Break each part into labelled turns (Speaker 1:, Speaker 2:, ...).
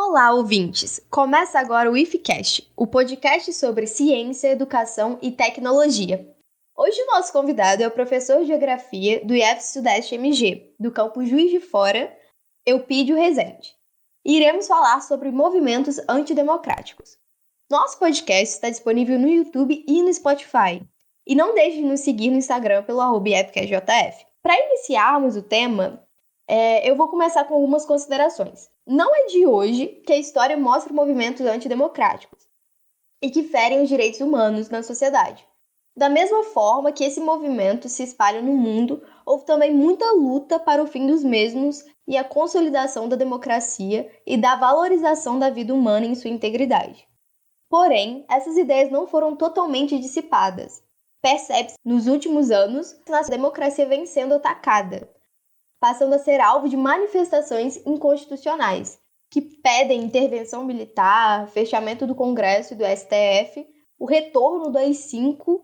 Speaker 1: Olá, ouvintes! Começa agora o IFCast, o podcast sobre ciência, educação e tecnologia. Hoje o nosso convidado é o professor de Geografia do IF Sudeste MG, do campus Juiz de Fora, Eupídio Rezende. E iremos falar sobre movimentos antidemocráticos. Nosso podcast está disponível no YouTube e no Spotify. E não deixe de nos seguir no Instagram pelo @IFCastJF. Para iniciarmos o tema, eu vou começar com algumas considerações. Não é de hoje que a história mostra movimentos antidemocráticos e que ferem os direitos humanos na sociedade. Da mesma forma que esse movimento se espalha no mundo, houve também muita luta para o fim dos mesmos e a consolidação da democracia e da valorização da vida humana em sua integridade. Porém, essas ideias não foram totalmente dissipadas. Percebe-se, nos últimos anos, que a democracia vem sendo atacada, passando a ser alvo de manifestações inconstitucionais, que pedem intervenção militar, fechamento do Congresso e do STF, o retorno do AI-5,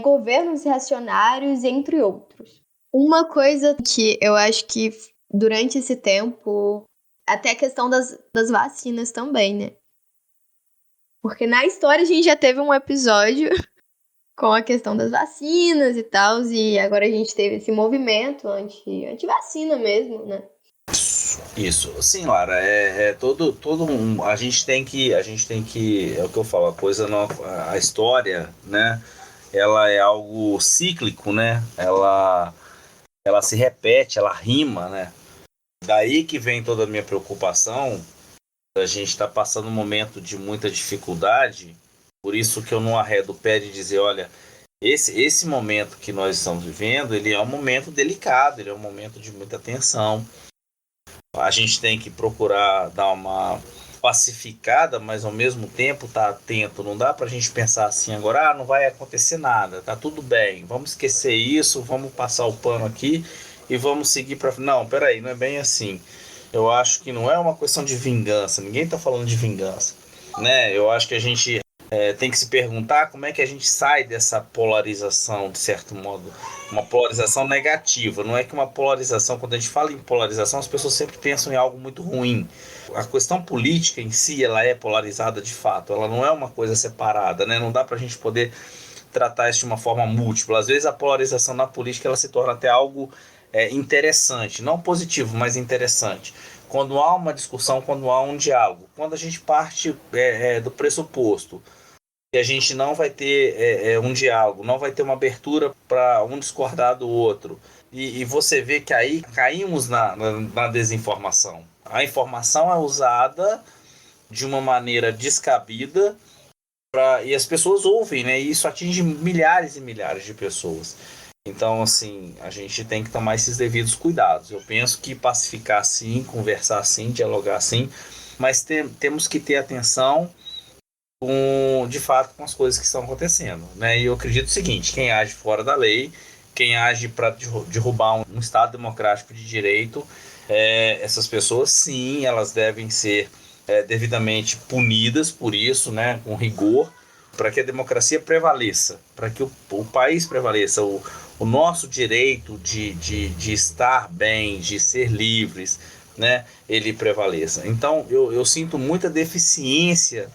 Speaker 1: governos reacionários, entre outros. Uma coisa que eu acho que durante esse tempo, até a questão das vacinas também, né? Porque na história a gente já teve um episódio com a questão das vacinas e tal, e agora a gente teve esse movimento anti-vacina mesmo, né?
Speaker 2: Isso. Sim, Lara, todo a gente tem que, é o que eu falo, a história, né? Ela é algo cíclico, né? Ela se repete, ela rima, né? Daí que vem toda a minha preocupação. A gente está passando um momento de muita dificuldade, por isso que eu não arredo o pé de dizer, olha, esse momento que nós estamos vivendo, ele é um momento delicado, ele é um momento de muita tensão. A gente tem que procurar dar uma pacificada, mas ao mesmo tempo estar atento. Não dá para a gente pensar assim agora, não vai acontecer nada, tá tudo bem, vamos esquecer isso, vamos passar o pano aqui e vamos seguir para... Não, peraí, não é bem assim. Eu acho que não é uma questão de vingança, ninguém está falando de vingança, né? Eu acho que a gente tem que se perguntar como é que a gente sai dessa polarização, de certo modo, uma polarização negativa. Não é que uma polarização, quando a gente fala em polarização, as pessoas sempre pensam em algo muito ruim. A questão política em si, ela é polarizada de fato, ela não é uma coisa separada, né? Não dá para a gente poder tratar isso de uma forma múltipla. Às vezes a polarização na política ela se torna até algo interessante, não positivo, mas interessante. Quando há uma discussão, quando há um diálogo, quando a gente parte do pressuposto que a gente não vai ter um diálogo, não vai ter uma abertura para um discordar do outro, e você vê que aí caímos na desinformação. A informação é usada de uma maneira descabida e as pessoas ouvem, né? E isso atinge milhares e milhares de pessoas. Então, assim, a gente tem que tomar esses devidos cuidados. Eu penso que pacificar sim, conversar sim, dialogar sim, mas temos que ter atenção de fato com as coisas que estão acontecendo, né? E eu acredito o seguinte, quem age fora da lei, quem age para derrubar um Estado democrático de direito, essas pessoas sim, elas devem ser devidamente punidas por isso, né? Com rigor, para que a democracia prevaleça, para que o país prevaleça, o nosso direito de estar bem, de ser livres, né? Ele prevaleça. Então eu sinto muita deficiência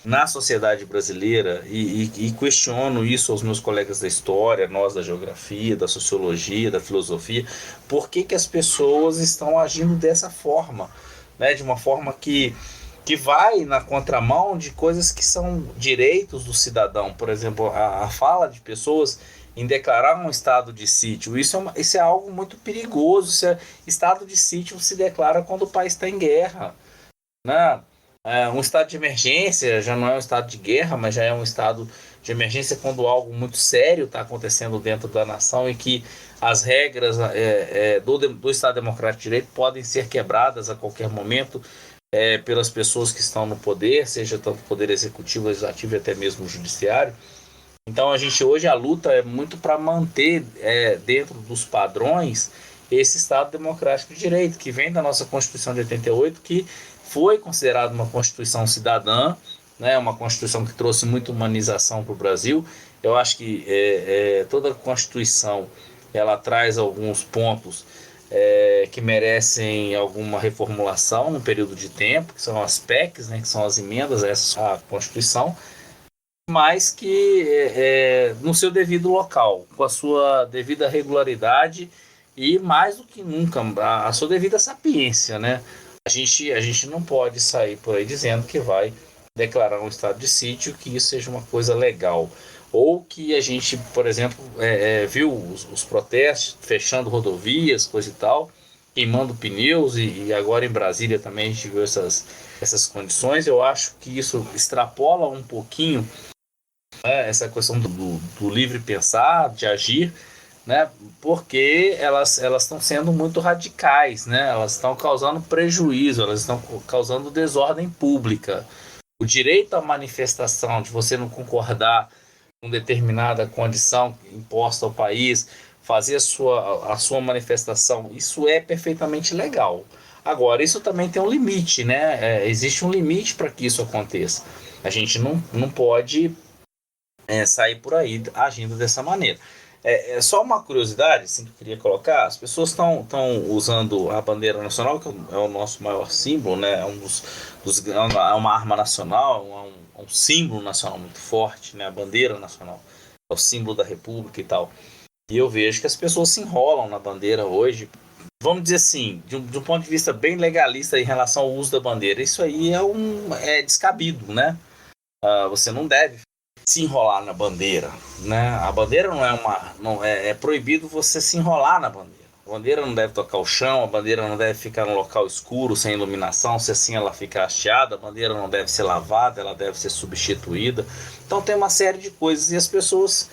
Speaker 2: na sociedade brasileira e questiono isso aos meus colegas da história, nós da geografia, da sociologia, da filosofia, por que as pessoas estão agindo dessa forma, né? De uma forma que vai na contramão de coisas que são direitos do cidadão. Por exemplo, a fala de pessoas em declarar um estado de sítio, isso é algo muito perigoso. Estado de sítio se declara quando o país está em guerra, né? Um estado de emergência já não é um estado de guerra, mas já é um estado de emergência quando algo muito sério está acontecendo dentro da nação e que as regras do Estado Democrático de Direito podem ser quebradas a qualquer momento pelas pessoas que estão no poder, seja tanto o poder executivo, legislativo e até mesmo o judiciário. Então hoje a luta é muito para manter dentro dos padrões esse Estado Democrático de Direito, que vem da nossa Constituição de 88, que foi considerada uma Constituição cidadã, né, uma Constituição que trouxe muita humanização para o Brasil. Eu acho que toda a Constituição ela traz alguns pontos que merecem alguma reformulação num período de tempo, que são as PECs, né, que são as emendas a essa Constituição, mas que no seu devido local, com a sua devida regularidade e, mais do que nunca, a sua devida sapiência, né? A gente não pode sair por aí dizendo que vai declarar um estado de sítio, que isso seja uma coisa legal. Ou que a gente, por exemplo, viu os protestos fechando rodovias, coisa e tal, queimando pneus, e agora em Brasília também a gente viu essas condições. Eu acho que isso extrapola um pouquinho, né, essa questão do livre pensar, de agir, né, porque elas estão sendo muito radicais, né, elas estão causando prejuízo, elas estão causando desordem pública. O direito à manifestação, de você não concordar com determinada condição imposta ao país, fazer a sua manifestação, isso é perfeitamente legal. Agora, isso também tem um limite, né? Existe um limite para que isso aconteça. A gente não pode sair por aí agindo dessa maneira. É só uma curiosidade assim, que eu queria colocar: as pessoas estão usando a bandeira nacional, que é o nosso maior símbolo, né? É uma arma nacional, um símbolo nacional muito forte, né? A bandeira nacional é o símbolo da República e tal. E eu vejo que as pessoas se enrolam na bandeira hoje, vamos dizer assim, de um ponto de vista bem legalista em relação ao uso da bandeira. Isso aí é descabido, né? Você não deve se enrolar na bandeira, né? A bandeira não é proibido você se enrolar na bandeira. A bandeira não deve tocar o chão, a bandeira não deve ficar num local escuro, sem iluminação, se assim ela fica hasteada, a bandeira não deve ser lavada, ela deve ser substituída. Então tem uma série de coisas, e as pessoas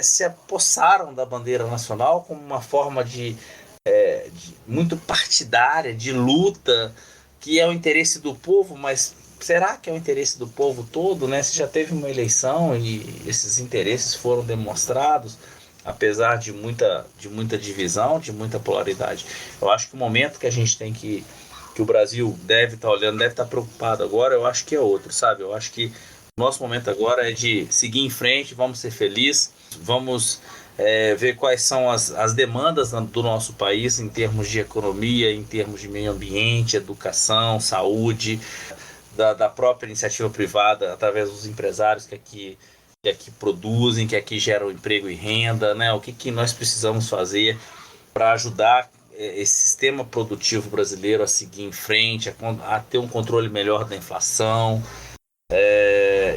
Speaker 2: se apossaram da bandeira nacional como uma forma de muito partidária, de luta, que é o interesse do povo, mas será que é o interesse do povo todo, né? Se já teve uma eleição e esses interesses foram demonstrados, apesar de muita divisão, de muita polaridade. Eu acho que o momento que a gente tem que o Brasil deve estar olhando, deve estar preocupado agora, eu acho que é outro, sabe? Eu acho que o nosso momento agora é de seguir em frente, vamos ser felizes, vamos ver quais são as demandas do nosso país em termos de economia, em termos de meio ambiente, educação, saúde, da própria iniciativa privada, através dos empresários que aqui produzem, que aqui geram emprego e renda, né? O que nós precisamos fazer para ajudar esse sistema produtivo brasileiro a seguir em frente, a ter um controle melhor da inflação.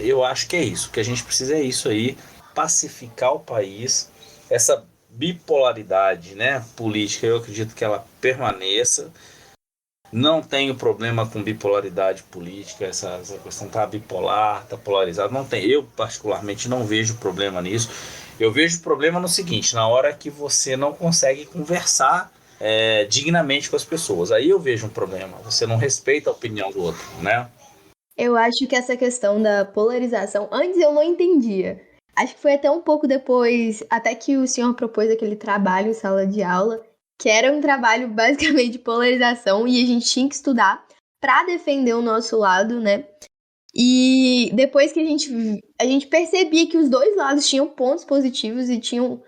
Speaker 2: Eu acho que é isso. O que a gente precisa é isso aí, pacificar o país. Essa bipolaridade, né, política, eu acredito que ela permaneça. Não tenho problema com bipolaridade política, essa questão tá bipolar, tá polarizado, não tem. Eu particularmente não vejo problema nisso. Eu vejo problema no seguinte: na hora que você não consegue conversar dignamente com as pessoas, aí eu vejo um problema. Você não respeita a opinião do outro, né?
Speaker 1: Eu acho que essa questão da polarização, antes eu não entendia. Acho que foi até um pouco depois, até que o senhor propôs aquele trabalho em sala de aula, que era um trabalho basicamente de polarização, e a gente tinha que estudar para defender o nosso lado, né? E depois que a gente percebia que os dois lados tinham pontos positivos e tinham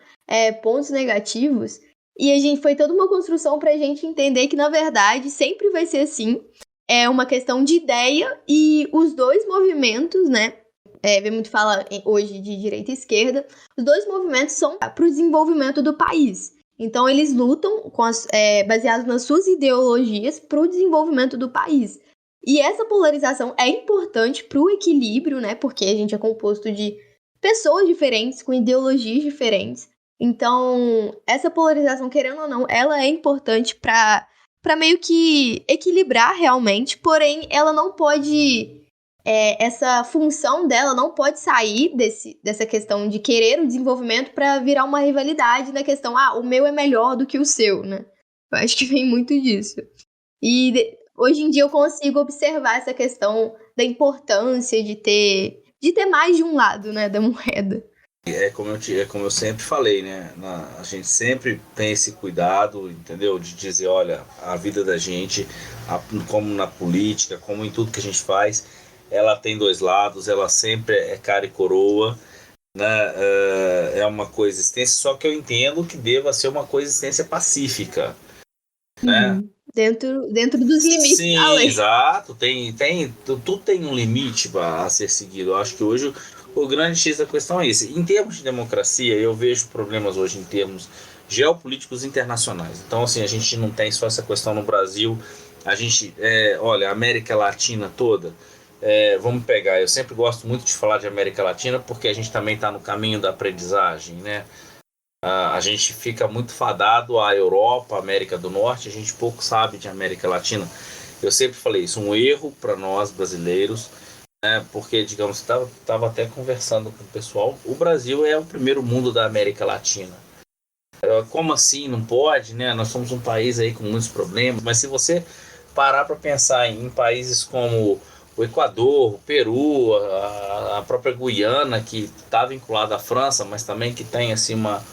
Speaker 1: pontos negativos, e a gente foi toda uma construção pra gente entender que, na verdade, sempre vai ser assim. É uma questão de ideia, e os dois movimentos, né? Vem muito falar hoje de direita e esquerda. Os dois movimentos são para o desenvolvimento do país. Então, eles lutam baseados nas suas ideologias para o desenvolvimento do país. E essa polarização é importante para o equilíbrio, né? Porque a gente é composto de pessoas diferentes, com ideologias diferentes. Então, essa polarização, querendo ou não, ela é importante para meio que equilibrar realmente, porém, ela não pode... essa função dela não pode sair dessa questão de querer o desenvolvimento para virar uma rivalidade na questão, o meu é melhor do que o seu, né? Eu acho que vem muito disso. E hoje em dia eu consigo observar essa questão da importância de ter mais de um lado, né, da moeda.
Speaker 2: Como eu sempre falei, né? A gente sempre tem esse cuidado, entendeu? De dizer, olha, a vida da gente, como na política, como em tudo que a gente faz, ela tem dois lados, ela sempre é cara e coroa, né? É uma coexistência, só que eu entendo que deva ser uma coexistência pacífica. né?
Speaker 1: Dentro dos limites da
Speaker 2: Sim,
Speaker 1: lei.
Speaker 2: exato. Tudo tem um limite a ser seguido. Eu acho que hoje o grande X da questão é esse. Em termos de democracia, eu vejo problemas hoje em termos geopolíticos internacionais. Então, assim, a gente não tem só essa questão no Brasil. A gente, olha, a América Latina toda. Vamos pegar, eu sempre gosto muito de falar de América Latina porque a gente também está no caminho da aprendizagem, né? A gente fica muito fadado à Europa, América do Norte, a gente pouco sabe de América Latina. Eu sempre falei isso, um erro para nós brasileiros, né? Porque, digamos, estava até conversando com o pessoal, o Brasil é o primeiro mundo da América Latina. Como assim? Não pode, né? Nós somos um país aí com muitos problemas, mas se você parar para pensar em países como o Equador, o Peru, a própria Guiana, que está vinculada à França, mas também que tem assim uma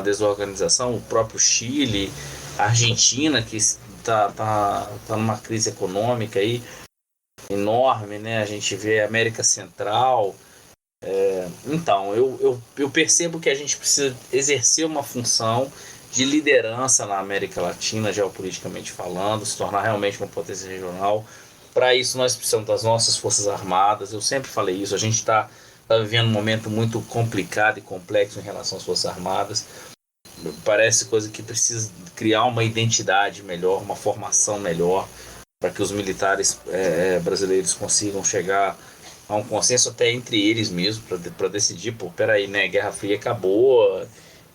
Speaker 2: desorganização, o próprio Chile, a Argentina, que tá numa crise econômica aí enorme, né? A gente vê a América Central. Então, eu percebo que a gente precisa exercer uma função de liderança na América Latina, geopoliticamente falando, se tornar realmente uma potência regional. Para isso, nós precisamos das nossas Forças Armadas. Eu sempre falei isso. A gente tá vivendo um momento muito complicado e complexo em relação às Forças Armadas. Parece coisa que precisa criar uma identidade melhor, uma formação melhor, para que os militares brasileiros consigam chegar a um consenso até entre eles mesmos, para decidir, pô, peraí, né, Guerra Fria acabou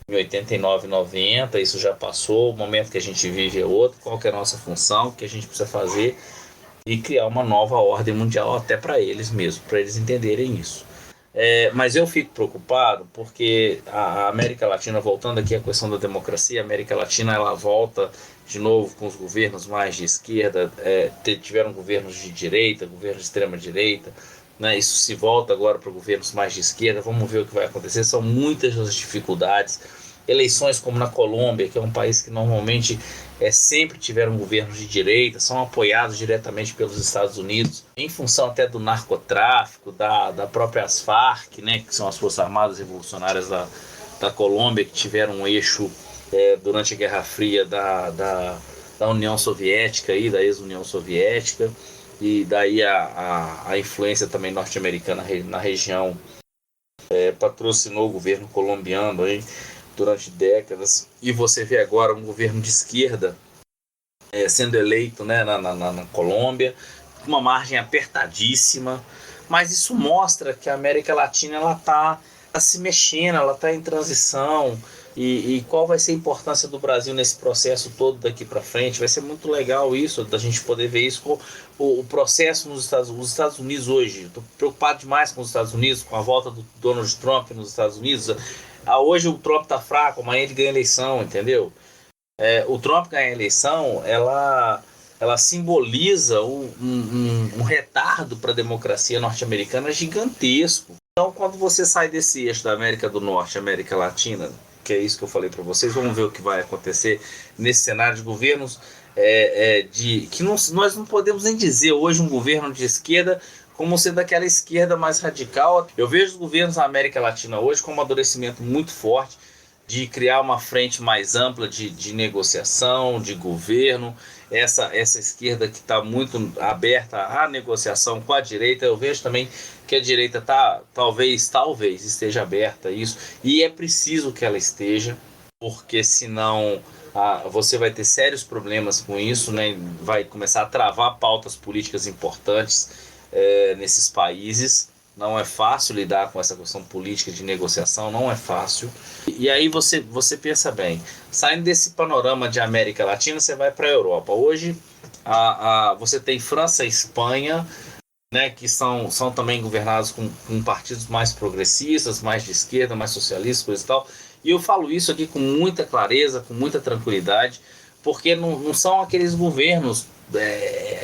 Speaker 2: em 89, 90, isso já passou, o momento que a gente vive é outro, qual que é a nossa função, o que a gente precisa fazer, e criar uma nova ordem mundial até para eles mesmos, para eles entenderem isso. Mas eu fico preocupado porque a América Latina, voltando aqui à questão da democracia, a América Latina ela volta de novo com os governos mais de esquerda, tiveram governos de direita, governos de extrema direita, né? Isso se volta agora para governos mais de esquerda, vamos ver o que vai acontecer, são muitas as dificuldades. Eleições como na Colômbia, que é um país que normalmente sempre tiveram governos de direita, são apoiados diretamente pelos Estados Unidos, em função até do narcotráfico, da própria Farc, né, que são as Forças Armadas Revolucionárias da Colômbia, que tiveram um eixo durante a Guerra Fria da União Soviética, da ex-União Soviética, e daí a influência também norte-americana na região patrocinou o governo colombiano aí, durante décadas, e você vê agora um governo de esquerda sendo eleito, né, na Colômbia, com uma margem apertadíssima, mas isso mostra que a América Latina ela tá se mexendo, ela está em transição, e qual vai ser a importância do Brasil nesse processo todo daqui para frente. Vai ser muito legal isso, da gente poder ver isso, com o processo nos Estados Unidos hoje. Estou preocupado demais com os Estados Unidos, com a volta do Donald Trump nos Estados Unidos. Hoje o Trump tá fraco, amanhã ele ganha a eleição, entendeu? O Trump ganhar a eleição, ela simboliza um retardo para a democracia norte-americana gigantesco. Então, quando você sai desse eixo da América do Norte, América Latina, que é isso que eu falei para vocês, vamos ver o que vai acontecer nesse cenário de governos que nós não podemos nem dizer hoje um governo de esquerda como sendo aquela esquerda mais radical. Eu vejo os governos na América Latina hoje com um amadurecimento muito forte de criar uma frente mais ampla de negociação, de governo, essa esquerda que está muito aberta à negociação com a direita. Eu vejo também que a direita talvez esteja aberta a isso, e é preciso que ela esteja, porque senão você vai ter sérios problemas com isso, né? Vai começar a travar pautas políticas importantes nesses países. Não é fácil lidar com essa questão política de negociação, não é fácil. E aí você pensa bem, saindo desse panorama de América Latina, você vai para a Europa. Hoje você tem França e Espanha, né, que são também governados com partidos mais progressistas, mais de esquerda, mais socialistas, coisa e tal. E eu falo isso aqui com muita clareza, com muita tranquilidade, porque não são aqueles governos,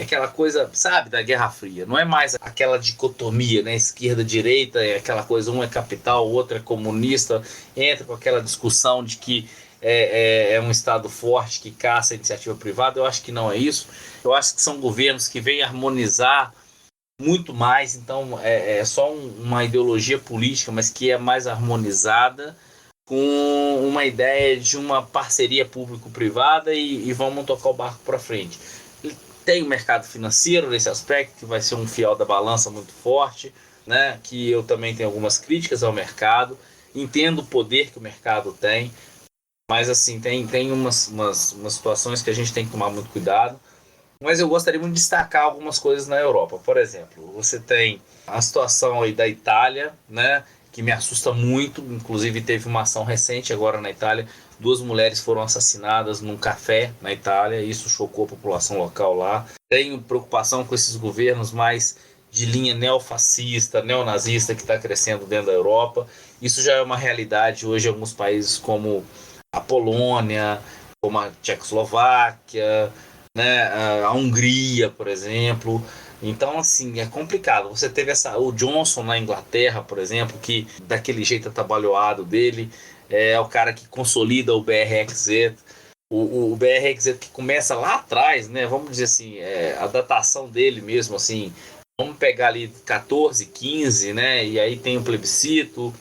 Speaker 2: aquela coisa, sabe, da Guerra Fria. Não é mais aquela dicotomia, né, esquerda-direita, aquela coisa, um é capital, o outro é comunista, entra com aquela discussão de que é um Estado forte que caça a iniciativa privada. Eu acho que não é isso. Eu acho que são governos que vêm harmonizar muito mais, então é só uma ideologia política, mas que é mais harmonizada, com uma ideia de uma parceria público-privada e vamos tocar o barco para frente. Tem o mercado financeiro nesse aspecto, que vai ser um fiel da balança muito forte, né? Que eu também tenho algumas críticas ao mercado, entendo o poder que o mercado tem, mas assim, tem umas situações que a gente tem que tomar muito cuidado. Mas eu gostaria muito de destacar algumas coisas na Europa. Por exemplo, você tem a situação aí da Itália, né, que me assusta muito. Inclusive teve uma ação recente agora na Itália. 2 mulheres foram assassinadas num café na Itália. Isso chocou a população local lá. Tenho preocupação com esses governos mais de linha neofascista, neonazista que está crescendo dentro da Europa. Isso já é uma realidade hoje em alguns países como a Polônia, como a Tchecoslováquia, né, a Hungria, por exemplo. Então, assim, é complicado. Você teve o Johnson na Inglaterra, por exemplo, que daquele jeito atabalhoado dele, é o cara que consolida o BRXZ. O BRXZ que começa lá atrás, né? Vamos dizer assim, a datação dele mesmo, assim. Vamos pegar ali 14, 15, né? E aí tem o plebiscito.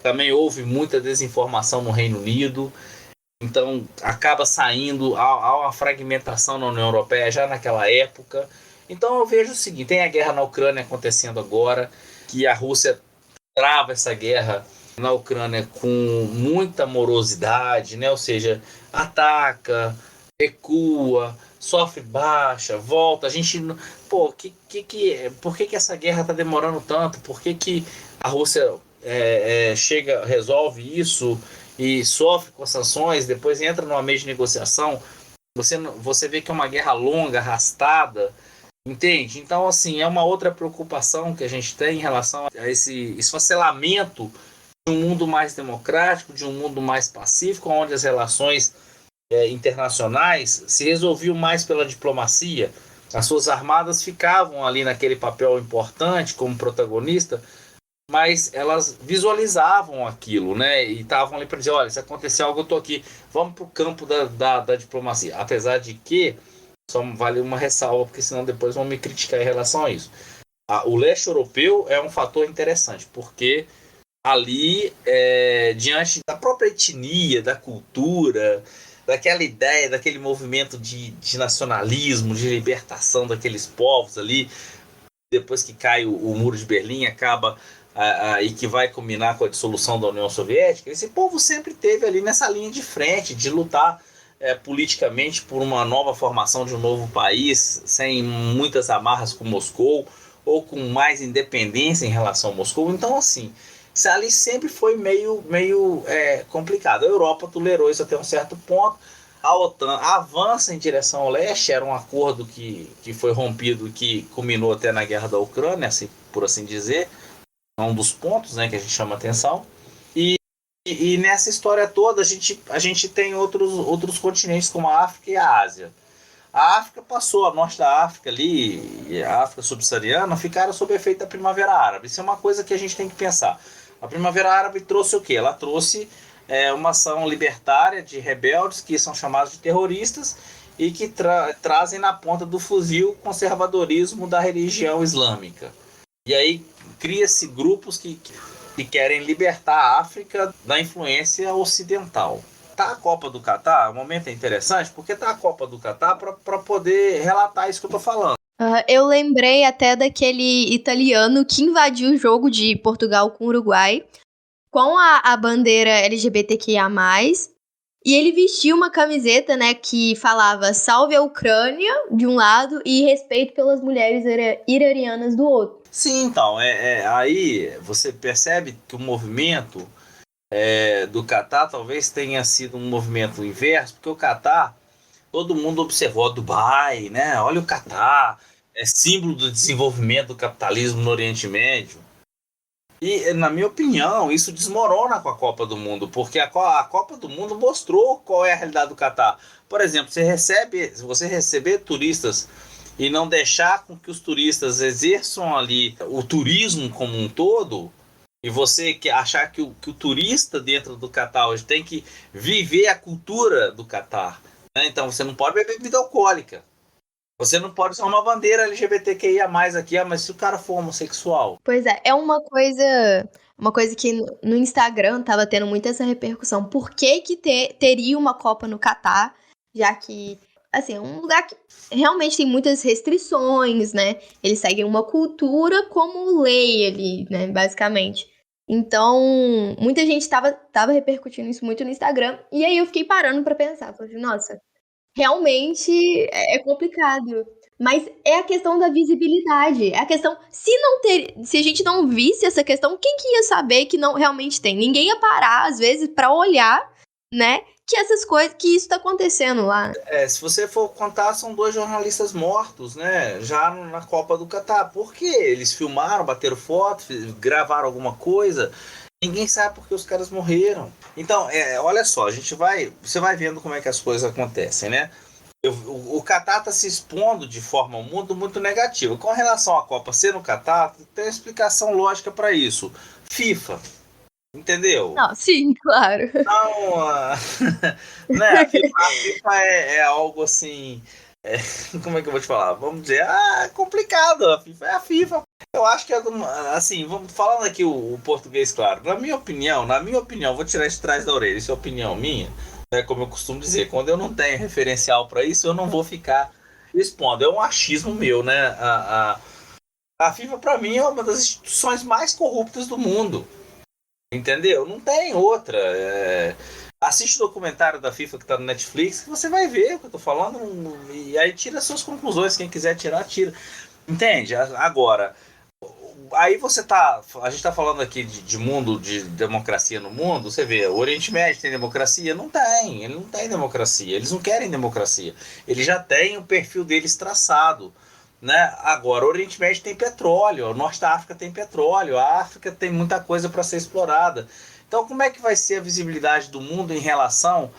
Speaker 2: Também houve muita desinformação no Reino Unido. Então acaba saindo há uma fragmentação na União Europeia já naquela época. Então eu vejo o seguinte: tem a guerra na Ucrânia acontecendo agora, que a Rússia trava essa guerra na Ucrânia com muita morosidade, né? Ou seja, ataca, recua, sofre baixa, volta. A gente, pô, por que essa guerra está demorando tanto? Por que a Rússia chega, resolve isso e sofre com as sanções, depois entra numa mesa de negociação? Você vê que é uma guerra longa, arrastada, entende? Então, assim, é uma outra preocupação que a gente tem em relação a esse esfacelamento de um mundo mais democrático, de um mundo mais pacífico, onde as relações internacionais se resolviam mais pela diplomacia. As suas armadas ficavam ali naquele papel importante como protagonista, mas elas visualizavam aquilo, né? E estavam ali para dizer, olha, se acontecer algo, eu estou aqui. Vamos para o campo da diplomacia. Apesar de que, só vale uma ressalva, porque senão depois vão me criticar em relação a isso. O leste europeu é um fator interessante, porque ali, diante da própria etnia, da cultura, daquela ideia, daquele movimento de nacionalismo, de libertação daqueles povos ali, depois que cai o muro de Berlim, acaba e que vai culminar com a dissolução da União Soviética, esse povo sempre teve ali nessa linha de frente, de lutar politicamente por uma nova formação de um novo país, sem muitas amarras com Moscou, ou com mais independência em relação a Moscou. Então, assim, isso ali sempre foi meio complicado. A Europa tolerou isso até um certo ponto. A OTAN avança em direção ao leste, era um acordo que foi rompido, que culminou até na guerra da Ucrânia, assim, por assim dizer. É um dos pontos, né, que a gente chama atenção. E nessa história toda a gente tem outros continentes como a África e a Ásia. A África passou, a norte da África ali, e a África subsaariana ficaram sob efeito da Primavera Árabe. Isso é uma coisa que a gente tem que pensar. A Primavera Árabe trouxe o quê? Ela trouxe uma ação libertária de rebeldes que são chamados de terroristas e que trazem na ponta do fuzil o conservadorismo da religião islâmica. E aí cria-se grupos que querem libertar a África da influência ocidental. Tá a Copa do Catar, o momento é interessante, porque tá a Copa do Catar para poder relatar isso que eu tô falando.
Speaker 1: Eu lembrei até daquele italiano que invadiu o jogo de Portugal com o Uruguai com a bandeira LGBTQIA+, e ele vestiu uma camiseta, né, que falava salve a Ucrânia, de um lado, e respeito pelas mulheres iranianas do outro.
Speaker 2: Sim, então, aí você percebe que o movimento do Catar talvez tenha sido um movimento inverso, porque o Catar, todo mundo observou Dubai, né? Olha o Catar, é símbolo do desenvolvimento do capitalismo no Oriente Médio. E, na minha opinião, isso desmorona com a Copa do Mundo, porque a Copa do Mundo mostrou qual é a realidade do Catar. Por exemplo, se você receber turistas e não deixar com que os turistas exerçam ali o turismo como um todo, e você achar que o turista dentro do Catar hoje tem que viver a cultura do Catar, né? Então você não pode beber bebida alcoólica. Você não pode usar uma bandeira LGBTQIA+, aqui, mas se o cara for homossexual.
Speaker 1: Pois é, é uma coisa que no Instagram tava tendo muito essa repercussão. Por que que teria uma Copa no Catar, já que, assim, é um lugar que realmente tem muitas restrições, né? Eles seguem uma cultura como lei ali, né, basicamente. Então, muita gente tava repercutindo isso muito no Instagram, e aí eu fiquei parando pra pensar, falei assim, nossa, realmente é complicado. Mas é a questão da visibilidade. É a questão. Se a gente não visse essa questão, quem que ia saber que não realmente tem? Ninguém ia parar, às vezes, pra olhar, né? Que essas coisas, que isso tá acontecendo lá.
Speaker 2: Se você for contar, são 2 jornalistas mortos, né? Já na Copa do Catar. Por quê? Eles filmaram, bateram foto, gravaram alguma coisa. Ninguém sabe porque os caras morreram. Então, olha só, você vai vendo como é que as coisas acontecem, né? O Catar está se expondo de forma muito negativa. Com relação à Copa ser no Catar, tem uma explicação lógica para isso. FIFA, entendeu?
Speaker 1: Não, sim, claro.
Speaker 2: Não, né? A FIFA é algo assim. é, Como é que eu vou te falar? Vamos dizer, é complicado. A FIFA é a FIFA. Eu acho que assim, vamos falando aqui o português, claro. Na minha opinião, vou tirar isso de trás da orelha. Isso é opinião minha, né? Como eu costumo dizer, quando eu não tenho referencial para isso, eu não vou ficar expondo. É um achismo meu, né? A FIFA para mim é uma das instituições mais corruptas do mundo. Entendeu? Não tem outra. Assiste o documentário da FIFA que tá no Netflix, que você vai ver o que eu tô falando, e aí tira suas conclusões. Quem quiser tirar, tira. Entende? Agora, aí a gente tá falando aqui de mundo, de democracia no mundo. Você vê, o Oriente Médio tem democracia? Não tem, ele não tem democracia, eles não querem democracia, eles já têm o perfil deles traçado, né? Agora, o Oriente Médio tem petróleo, o Norte da África tem petróleo, a África tem muita coisa para ser explorada. Então, como é que vai ser a visibilidade do mundo em relação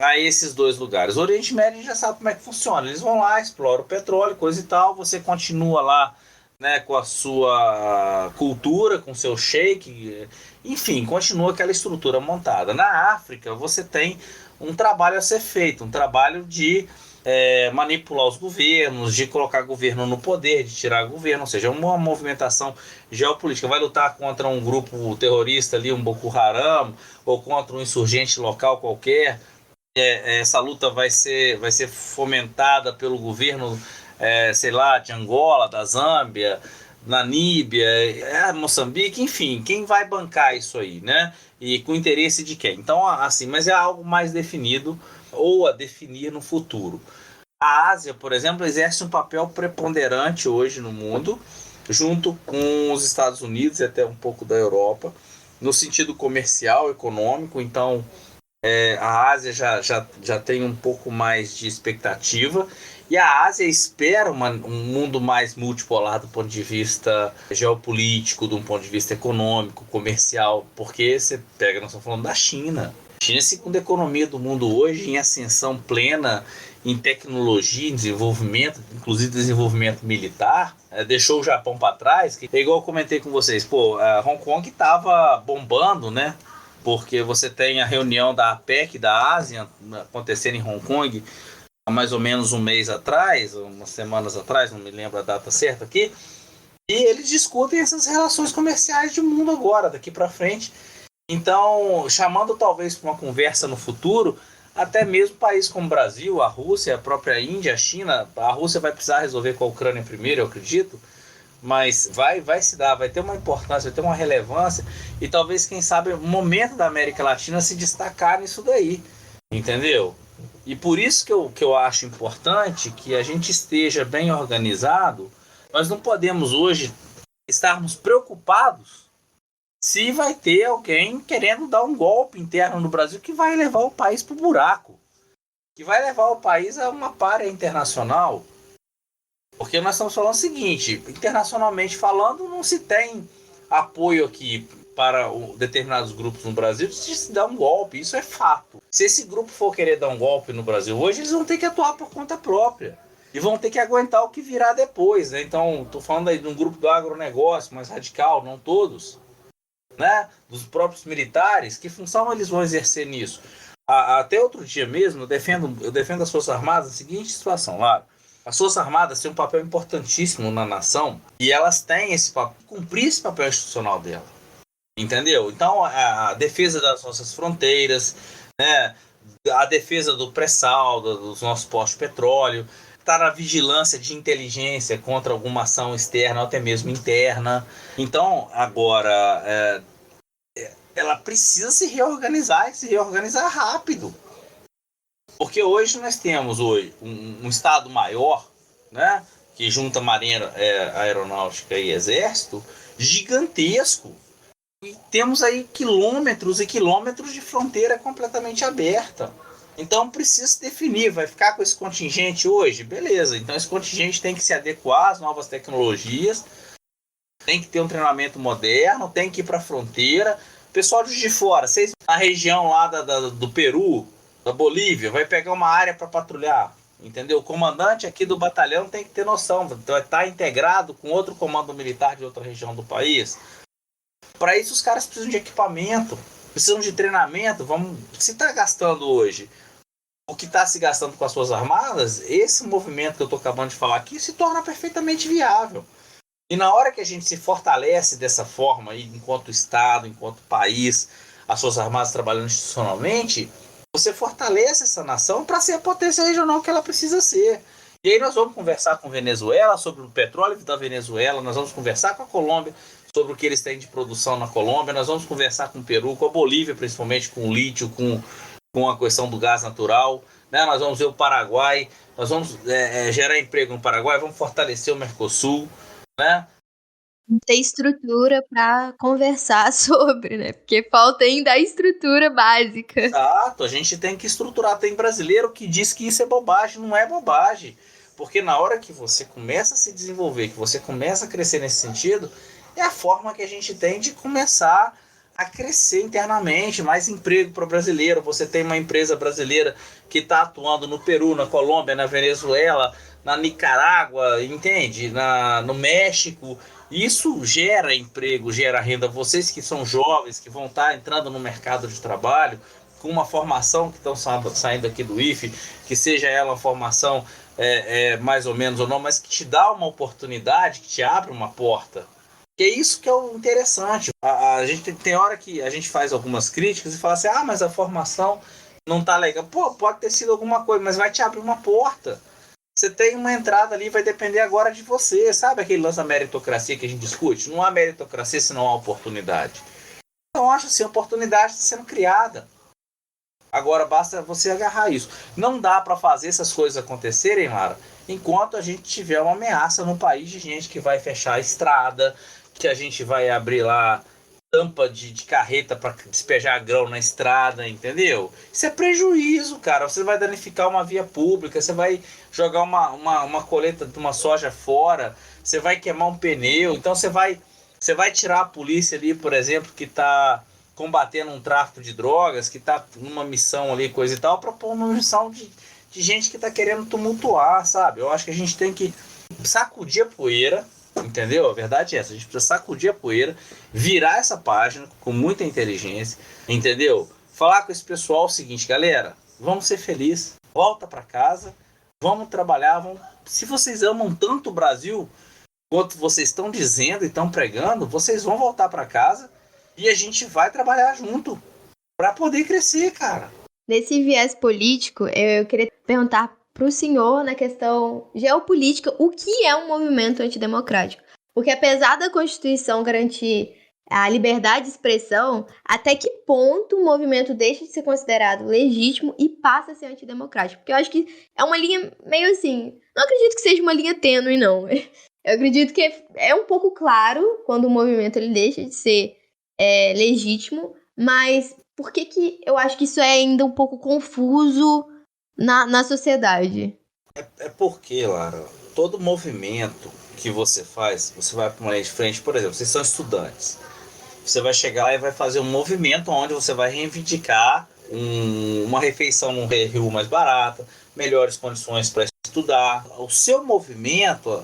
Speaker 2: a esses 2 lugares? O Oriente Médio já sabe como é que funciona. Eles vão lá, exploram o petróleo, coisa e tal. Você continua lá, né, com a sua cultura, com o seu sheik, enfim, continua aquela estrutura montada. Na África, você tem um trabalho a ser feito, um trabalho de manipular os governos, de colocar governo no poder, de tirar governo, ou seja, uma movimentação geopolítica. Vai lutar contra um grupo terrorista ali, um Boko Haram, ou contra um insurgente local qualquer. Essa luta vai ser fomentada pelo governo, sei lá, de Angola, da Zâmbia, Namíbia, Moçambique, enfim, quem vai bancar isso aí, né? E com interesse de quem? Então, assim, mas é algo mais definido ou a definir no futuro. A Ásia, por exemplo, exerce um papel preponderante hoje no mundo, junto com os Estados Unidos e até um pouco da Europa, no sentido comercial, econômico. Então, a Ásia já tem um pouco mais de expectativa, e a Ásia espera um mundo mais multipolar do ponto de vista geopolítico, do ponto de vista econômico, comercial, porque você pega, nós estamos falando da China. A China é a segunda economia do mundo hoje, em ascensão plena, em tecnologia, em desenvolvimento, inclusive desenvolvimento militar. Deixou o Japão para trás, que é igual eu comentei com vocês, Hong Kong estava bombando, né? Porque você tem a reunião da APEC, da ASEAN, acontecendo em Hong Kong há mais ou menos um mês atrás, umas semanas atrás, não me lembro a data certa aqui, e eles discutem essas relações comerciais de mundo agora, daqui para frente. Então, chamando talvez para uma conversa no futuro, até mesmo países como o Brasil, a Rússia, a própria Índia, a China. A Rússia vai precisar resolver com a Ucrânia primeiro, eu acredito, mas vai se dar, vai ter uma importância, vai ter uma relevância, e talvez, quem sabe, o momento da América Latina se destacar nisso daí, entendeu? E por isso que eu acho importante que a gente esteja bem organizado. Nós não podemos hoje estarmos preocupados se vai ter alguém querendo dar um golpe interno no Brasil que vai levar o país para o buraco, que vai levar o país a uma párea internacional. Porque nós estamos falando o seguinte, internacionalmente falando, não se tem apoio aqui para determinados grupos no Brasil de se dar um golpe, isso é fato. Se esse grupo for querer dar um golpe no Brasil hoje, eles vão ter que atuar por conta própria. E vão ter que aguentar o que virá depois, né? Então, estou falando aí de um grupo do agronegócio mais radical, não todos, né? Dos próprios militares, que função eles vão exercer nisso? Até outro dia mesmo, eu defendo as Forças Armadas na seguinte situação, lá. As Forças Armadas têm um papel importantíssimo na nação e elas têm esse papel, cumprir esse papel institucional dela. Entendeu? Então, a defesa das nossas fronteiras, né, a defesa do pré-sal, dos nossos postos de petróleo, estar na vigilância de inteligência contra alguma ação externa ou até mesmo interna. Então, agora, ela precisa se reorganizar e se reorganizar rápido. Porque hoje nós temos um Estado maior, né, que junta Marinha, Aeronáutica e Exército, gigantesco. E temos aí quilômetros e quilômetros de fronteira completamente aberta. Então precisa se definir, vai ficar com esse contingente hoje? Beleza, então esse contingente tem que se adequar às novas tecnologias, tem que ter um treinamento moderno, tem que ir para a fronteira. Pessoal de fora, vocês na região lá do Peru, da Bolívia, vai pegar uma área para patrulhar, entendeu? O comandante aqui do batalhão tem que ter noção, vai estar integrado com outro comando militar de outra região do país. Para isso os caras precisam de equipamento, precisam de treinamento. Se está gastando hoje o que está se gastando com as Forças Armadas, esse movimento que eu estou acabando de falar aqui se torna perfeitamente viável. E na hora que a gente se fortalece dessa forma, enquanto Estado, enquanto país, as Forças Armadas trabalhando institucionalmente, você fortalece essa nação para ser a potência regional que ela precisa ser. E aí nós vamos conversar com a Venezuela sobre o petróleo da Venezuela, nós vamos conversar com a Colômbia sobre o que eles têm de produção na Colômbia, nós vamos conversar com o Peru, com a Bolívia, principalmente com o lítio, com a questão do gás natural, né? Nós vamos ver o Paraguai, nós vamos gerar emprego no Paraguai, vamos fortalecer o Mercosul, né?
Speaker 1: Ter estrutura para conversar sobre, né? Porque falta ainda a estrutura básica.
Speaker 2: Exato, a gente tem que estruturar. Tem brasileiro que diz que isso é bobagem, não é bobagem. Porque na hora que você começa a se desenvolver, que você começa a crescer nesse sentido, é a forma que a gente tem de começar a crescer internamente, mais emprego para o brasileiro. Você tem uma empresa brasileira que está atuando no Peru, na Colômbia, na Venezuela, na Nicarágua, entende? No México. Isso gera emprego, gera renda. Vocês que são jovens, que vão estar entrando no mercado de trabalho, com uma formação que estão saindo aqui do IFE, que seja ela uma formação mais ou menos ou não, mas que te dá uma oportunidade, que te abre uma porta. Que é isso que é o interessante. A gente tem hora que a gente faz algumas críticas e fala assim, mas a formação não tá legal. Pô, pode ter sido alguma coisa, mas vai te abrir uma porta. Você tem uma entrada ali, vai depender agora de você. Sabe aquele lance da meritocracia que a gente discute? Não há meritocracia se não há oportunidade. Então, acho assim, a oportunidade está sendo criada. Agora basta você agarrar isso. Não dá para fazer essas coisas acontecerem, Lara, enquanto a gente tiver uma ameaça no país de gente que vai fechar a estrada, que a gente vai abrir lá tampa de carreta para despejar grão na estrada, entendeu? Isso é prejuízo, cara. Você vai danificar uma via pública, você vai jogar uma colheita de uma soja fora, você vai queimar um pneu, então você vai tirar a polícia ali, por exemplo, que está combatendo um tráfico de drogas, que está numa missão ali, coisa e tal, para pôr uma missão de gente que está querendo tumultuar, sabe? Eu acho que a gente tem que sacudir a poeira, entendeu? A verdade é essa, a gente precisa sacudir a poeira, virar essa página com muita inteligência, entendeu? Falar com esse pessoal o seguinte, galera, vamos ser felizes, volta para casa, vamos trabalhar, se vocês amam tanto o Brasil quanto vocês estão dizendo e estão pregando, vocês vão voltar para casa e a gente vai trabalhar junto para poder crescer, cara.
Speaker 1: Nesse viés político, eu queria perguntar para o senhor, na questão geopolítica, o que é um movimento antidemocrático? Porque apesar da Constituição garantir a liberdade de expressão, até que ponto o movimento deixa de ser considerado legítimo e passa a ser antidemocrático? Porque eu acho que é uma linha meio assim, não acredito que seja uma linha tênue, não. Eu acredito que é um pouco claro quando o movimento ele deixa de ser legítimo, mas por que eu acho que isso é ainda um pouco confuso na sociedade?
Speaker 2: É porque, Lara, todo movimento que você faz, você vai para uma linha de frente, por exemplo, vocês são estudantes. Você vai chegar lá e vai fazer um movimento onde você vai reivindicar uma refeição num RU mais barata, melhores condições para estudar. O seu movimento,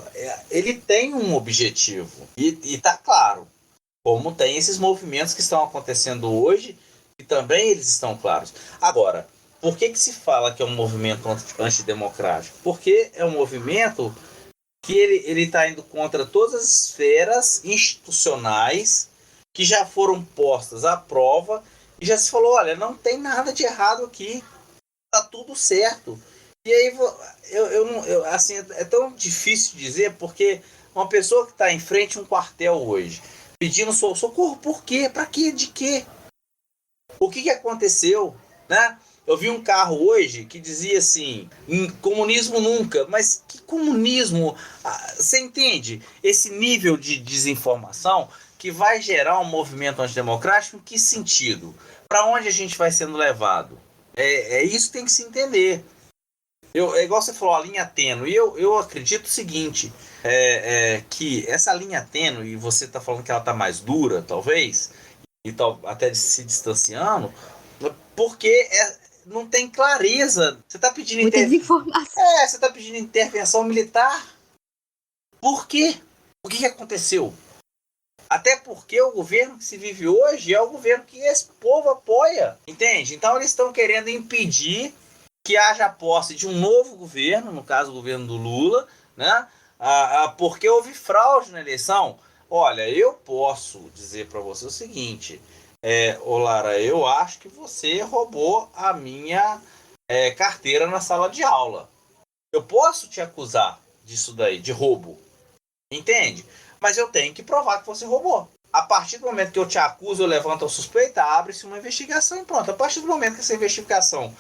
Speaker 2: ele tem um objetivo. E tá claro, como tem esses movimentos que estão acontecendo hoje, e também eles estão claros. Agora, por que se fala que é um movimento antidemocrático? Porque é um movimento que ele está indo contra todas as esferas institucionais que já foram postas à prova e já se falou, olha, não tem nada de errado aqui, tá tudo certo. E aí, assim, é tão difícil dizer, porque uma pessoa que está em frente a um quartel hoje, pedindo socorro, por quê? Para quê? De quê? O que aconteceu? Né? Eu vi um carro hoje que dizia assim, comunismo nunca, mas que comunismo? Você entende? Esse nível de desinformação que vai gerar um movimento antidemocrático, em que sentido? Para onde a gente vai sendo levado? É isso que tem que se entender. É igual você falou, a linha tênue. E eu acredito o seguinte, que essa linha tênue, e você está falando que ela está mais dura, talvez, e até se distanciando, porque não tem clareza. Você está pedindo
Speaker 1: muita desinformação.
Speaker 2: você está pedindo intervenção militar. Por quê? O que aconteceu? Até porque o governo que se vive hoje é o governo que esse povo apoia, entende? Então eles estão querendo impedir que haja posse de um novo governo, no caso o governo do Lula, né? Porque houve fraude na eleição. Olha, eu posso dizer para você o seguinte, ô Lara, eu acho que você roubou a minha carteira na sala de aula. Eu posso te acusar disso daí, de roubo, entende? Mas eu tenho que provar que você roubou. A partir do momento que eu te acuso, eu levanto a suspeita, abre-se uma investigação e pronto. A partir do momento que essa investigação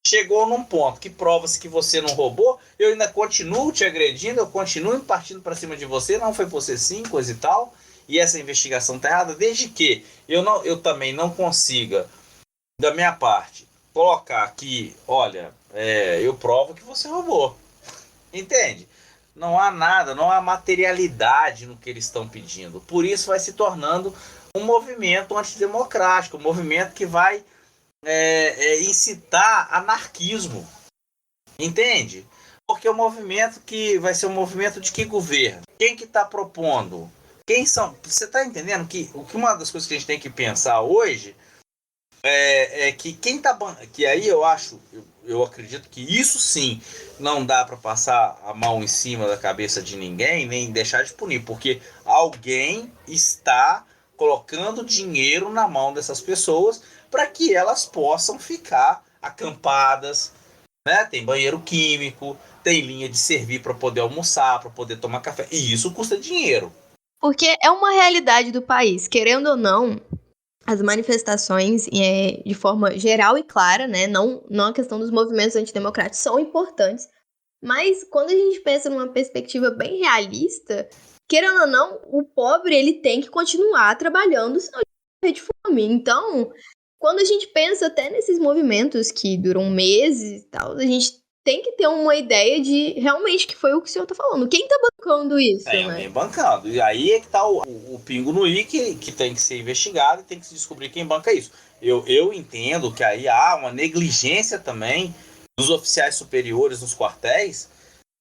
Speaker 2: chegou num ponto que prova-se que você não roubou, eu ainda continuo te agredindo, eu continuo partindo para cima de você, não foi você sim, coisa e tal, e essa investigação está errada, desde que eu também não consiga, da minha parte, colocar que, olha, eu provo que você roubou. Entende? Não há nada, não há materialidade no que eles estão pedindo. Por isso vai se tornando um movimento antidemocrático, um movimento que vai incitar anarquismo. Entende? Porque é um movimento que vai ser um movimento de que governo? Quem que está propondo? Quem são? Você está entendendo que uma das coisas que a gente tem que pensar hoje que quem tá que aí eu acredito que isso sim não dá para passar a mão em cima da cabeça de ninguém, nem deixar de punir, porque alguém está colocando dinheiro na mão dessas pessoas para que elas possam ficar acampadas, né? Tem banheiro químico, tem linha de servir para poder almoçar, para poder tomar café, e isso custa dinheiro.
Speaker 1: Porque é uma realidade do país, querendo ou não, as manifestações, de forma geral e clara, né, não a questão dos movimentos antidemocráticos, são importantes, mas quando a gente pensa numa perspectiva bem realista, querendo ou não, o pobre ele tem que continuar trabalhando, senão ele vai morrer de fome. Então, quando a gente pensa até nesses movimentos que duram meses e tal, a gente tem que ter uma ideia de realmente que foi o que o senhor tá falando. Quem tá bancando isso,
Speaker 2: Tem
Speaker 1: né?
Speaker 2: alguém bancando. E aí é que tá o pingo no i que tem que ser investigado e tem que se descobrir quem banca isso. Eu entendo que aí há uma negligência também dos oficiais superiores nos quartéis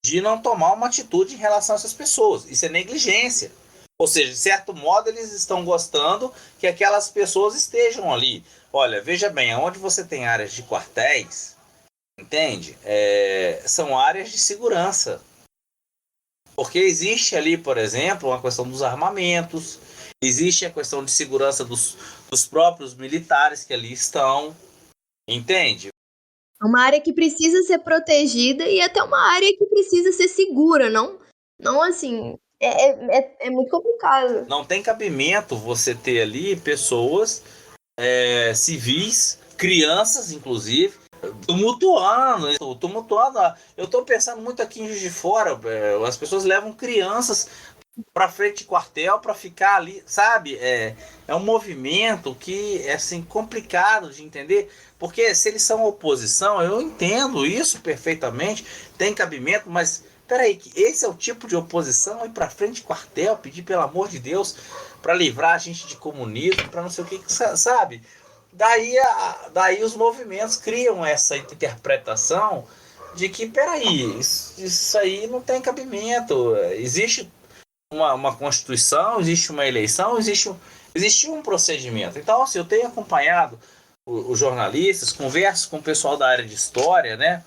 Speaker 2: de não tomar uma atitude em relação a essas pessoas. Isso é negligência. Ou seja, de certo modo, eles estão gostando que aquelas pessoas estejam ali. Olha, veja bem, onde você tem áreas de quartéis, entende? São áreas de segurança. Porque existe ali, por exemplo, uma questão dos armamentos, existe a questão de segurança dos próprios militares que ali estão, entende?
Speaker 1: É uma área que precisa ser protegida e até uma área que precisa ser segura, não assim, é muito complicado.
Speaker 2: Não tem cabimento você ter ali pessoas civis, crianças inclusive, tumultuando. Eu estou pensando muito aqui em Juiz de Fora, as pessoas levam crianças para frente de quartel para ficar ali, sabe? É um movimento que é assim complicado de entender, porque se eles são oposição, eu entendo isso perfeitamente, tem cabimento, mas peraí, que esse é o tipo de oposição, ir para frente de quartel, pedir pelo amor de Deus para livrar a gente de comunismo, para não sei o que, sabe? Daí os movimentos criam essa interpretação de que, peraí, isso aí não tem cabimento. Existe uma constituição, existe uma eleição, existe um procedimento. Então, assim, eu tenho acompanhado os jornalistas, converso com o pessoal da área de história, né?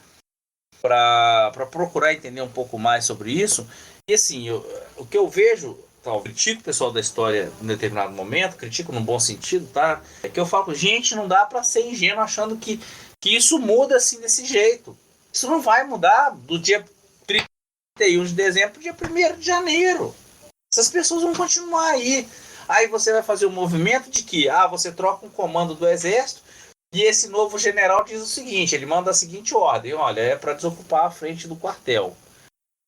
Speaker 2: Para procurar entender um pouco mais sobre isso. E assim, o que eu vejo, eu critico o pessoal da história em determinado momento, critico no bom sentido, tá? É que eu falo, gente, não dá para ser ingênuo achando que isso muda assim desse jeito. Isso não vai mudar do dia 31 de dezembro para o dia 1º de janeiro. Essas pessoas vão continuar aí. Aí você vai fazer um movimento de que você troca um comando do exército e esse novo general diz o seguinte, ele manda a seguinte ordem, olha, é para desocupar a frente do quartel.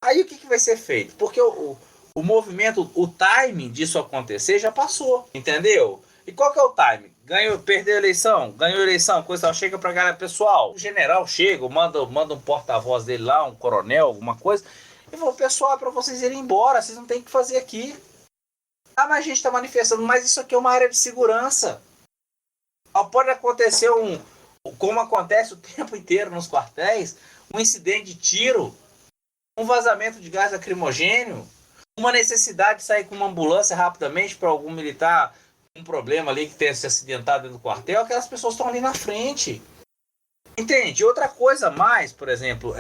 Speaker 2: Aí o que vai ser feito? Porque o movimento, o timing disso acontecer já passou, entendeu? E qual que é o timing? Perdeu a eleição, ganhou a eleição, coisa tal, chega pra galera, pessoal, o general chega, manda um porta-voz dele lá, um coronel, alguma coisa, e falou, pessoal, é pra vocês irem embora, vocês não tem o que fazer aqui. Mas a gente tá manifestando, mas isso aqui é uma área de segurança. Pode acontecer como acontece o tempo inteiro nos quartéis, um incidente de tiro, um vazamento de gás lacrimogênio, uma necessidade de sair com uma ambulância rapidamente para algum militar, um problema ali que tenha se acidentado dentro do quartel, aquelas pessoas estão ali na frente. Entende? Outra coisa mais, por exemplo,